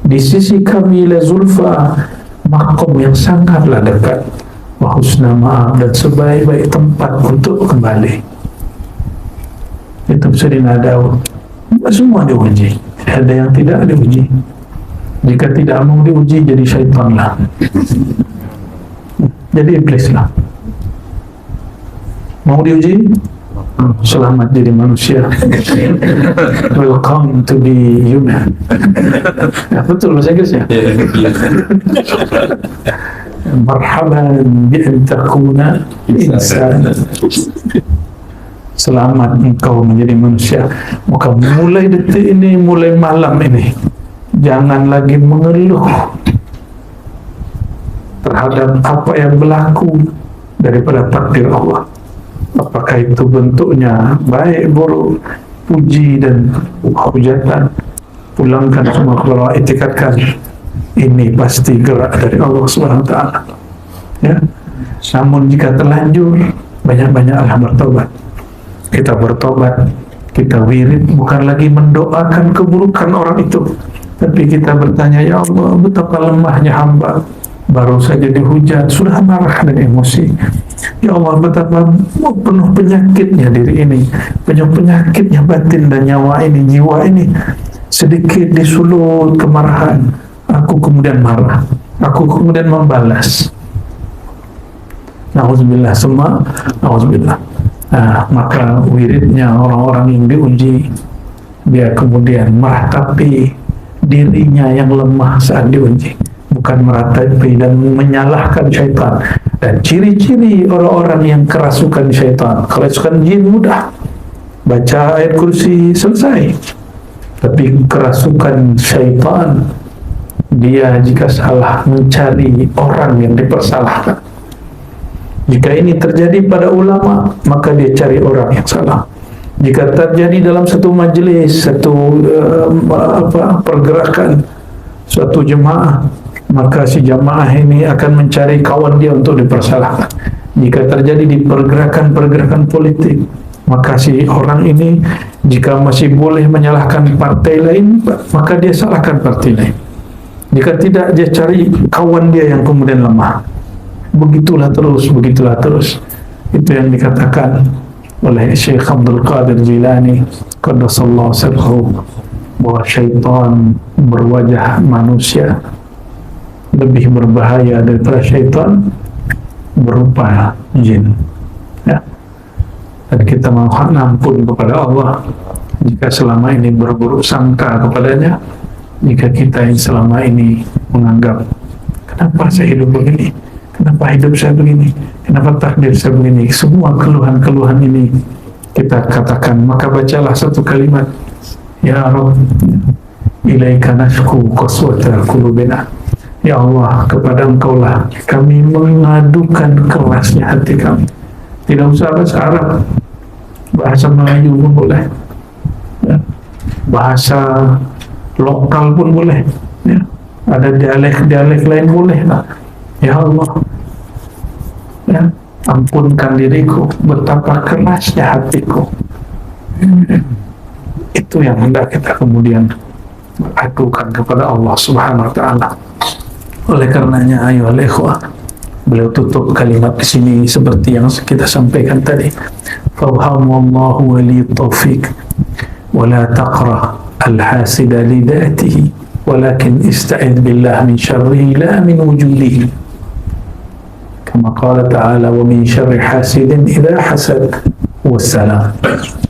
di sisi kami la zulfa, makom yang sangatlah dekat, wa husna ma'ab, dan sebaik-baik tempat untuk kembali. Itu Sayyidina Daud. Semua diuji, ada yang tidak diuji. Jika tidak mau diuji, jadi syaitan lah, jadi iblis lah. Mau diuji, selamat jadi manusia. Welcome to be human. Ya, betul bahasa Inggris ya. Marhaban bi an takuna insana. Selamat engkau menjadi manusia. Maka mulai detik ini, mulai malam ini, jangan lagi mengeluh terhadap apa yang berlaku daripada takdir Allah. Apakah itu bentuknya baik, buruk, puji dan hujatan, pulangkan semua kepada Allah, itikadkan ini pasti gerak dari Allah SWT. Ya. Namun jika terlanjur, banyak-banyaklah bertobat. Kita bertobat, kita wirid, bukan lagi mendoakan keburukan orang itu, tapi kita bertanya, ya Allah, betapa lemahnya hamba, baru saja dihujat, sudah marah dan emosi. Ya Allah, betapa penuh penyakitnya diri ini, penuh penyakitnya batin dan nyawa ini, jiwa ini. Sedikit disulut kemarahan, aku kemudian marah, aku kemudian membalas. Na'udzubillah, semua na'udzubillah. Maka wiridnya orang-orang yang diuji, dia kemudian meratapi dirinya yang lemah saat diuji, bukan meratapi dan menyalahkan syaitan. Dan ciri-ciri orang-orang yang kerasukan syaitan, kerasukan jin mudah, baca ayat kursi selesai. Tapi kerasukan syaitan, dia jika salah mencari orang yang dipersalahkan. Jika ini terjadi pada ulama, maka dia cari orang yang salah. Jika terjadi dalam satu majlis, satu pergerakan, suatu jemaah, maka si jemaah ini akan mencari kawan dia untuk dipersalahkan. Jika terjadi di pergerakan-pergerakan politik, maka si orang ini jika masih boleh menyalahkan partai lain, maka dia salahkan partai lain. Jika tidak, dia cari kawan dia yang kemudian lemah. Begitulah terus, begitulah terus. Itu yang dikatakan oleh Syekh Abdul Qadir Jilani qaddasallahu sirruhu, bahwa syaitan berwajah manusia lebih berbahaya daripada syaitan berupa jin. Ya. Dan kita mohon ampun kepada Allah jika selama ini berburuk sangka kepadanya, jika kita yang selama ini menganggap, kenapa saya hidup begini, kenapa hidup saya begini, kenapa takdir saya begini. Semua keluhan-keluhan ini kita katakan, maka bacalah satu kalimat, ya Rabb, ilaika nashku qaswata qulubina. Ya Allah, kepada Engkau lah kami mengadukan kerasnya hati kami. Tidak usah bahasa Arab, bahasa Melayu pun boleh, ya. Bahasa lokal pun boleh, ya. Ada dialek-dialek lain boleh lah. Ya Allah, ya, ampunkan diriku, betapa kerasnya hatiku. Itu yang hendak kita kemudian adukan kepada Allah Subhanahu wa Ta'ala. Oleh karenanya, ayo ikhwah, beliau tutup kalimat di sini seperti yang kita sampaikan tadi. Fawhamallahu wali taufiq wa la taqra al-hasida li dhatihi walakin ista'id billah min syarrihi la min wujudihi. Kama qala ta'ala wa min syarri hasidin idha hasad. Wassalam.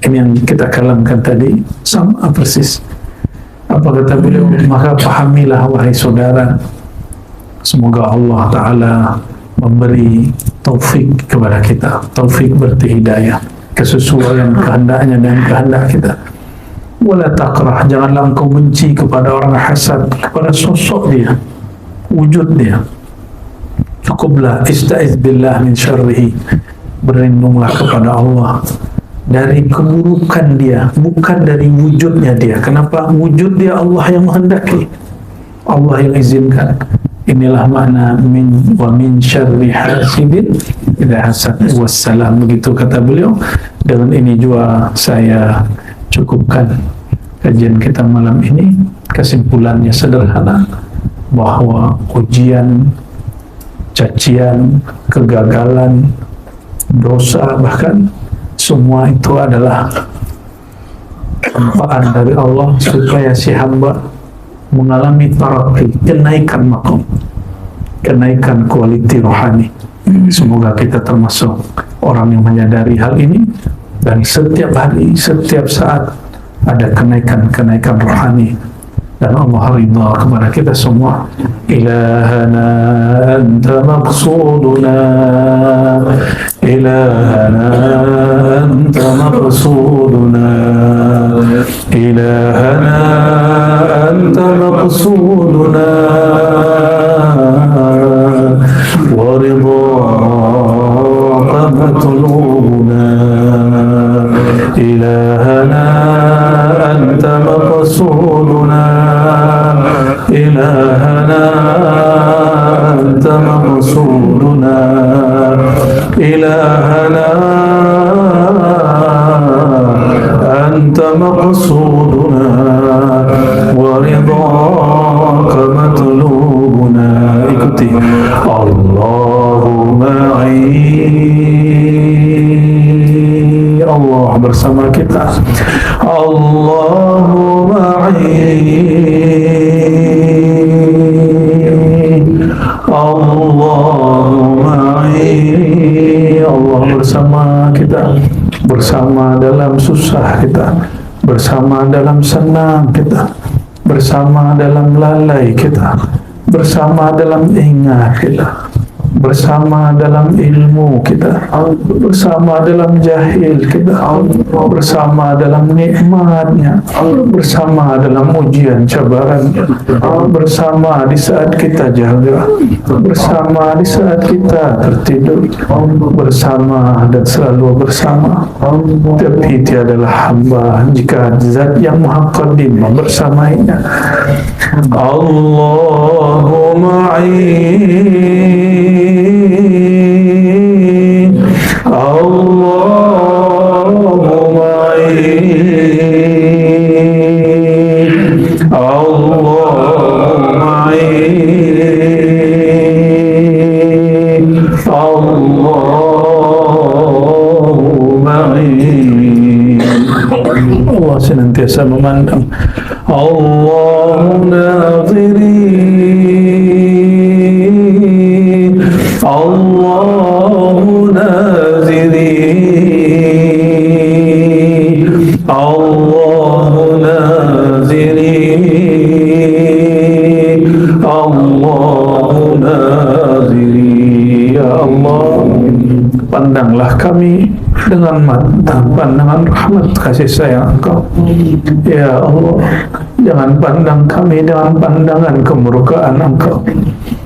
Ini yang kita kalamkan tadi sama persis apa kata beliau. Maka pahamilah wahai saudara, semoga Allah Ta'ala memberi taufik kepada kita, taufik berarti hidayah, kesesuaian kehendaknya dan kehendak kita. Wala takrah, janganlah engkau benci kepada orang hasad, kepada sosok dia, wujud dia. Cukuplah ista'iz billah min syarrihi, berlindunglah kepada Allah dari keburukan dia, bukan dari wujudnya dia. Kenapa? Wujud dia Allah yang menghendaki, Allah yang izinkan. Inilah makna min wa min syarri hasidin idza hasad. Wassalam, begitu kata beliau. Dengan ini juga saya cukupkan kajian kita malam ini. Kesimpulannya sederhana, bahwa ujian, cacian, kegagalan, dosa, bahkan semua itu adalah tempaan dari Allah supaya si hamba mengalami taraqi, kenaikan maqam, kenaikan kualiti rohani. Semoga kita termasuk orang yang menyadari hal ini, dan setiap hari, setiap saat ada kenaikan-kenaikan rohani, dan Allah ridha kepada kita semua. Ilahana anta maqsuduna, ilahana anta maqsuduna, ilahana anta maqsuduna, wa ridhaka matlubuna, ilahana anta maqsuduna, ilahana anta maqsuduna, ilahana anta maqsuduna, wa ridhaka matlubuna. Ikuti Allahumma Allah bersama kita. Allahumma Allahumma Allah bersama kita, bersama dalam susah kita, bersama dalam senang kita, bersama dalam lalai kita, bersama dalam ingat kita, bersama dalam ilmu kita, bersama dalam jahil kita, bersama dalam nikmatnya, bersama dalam ujian cabaran, bersama di saat kita jaga, bersama di saat kita tertidur, bersama dan selalu bersama. Tapi tiadalah hamba jika zat yang maha qadim bersamanya. Allahumma Allahumma Allahumma Allahumma Allah senantiasa memandang. Allahu naziri, Allahu naziri, Allahu naziri, Allahu naziri. Ya Allah, pandanglah kami dengan mata pandangan rahmat kasih sayang Engkau. Ya Allah, jangan pandang kami dengan pandangan kemurkaan Engkau.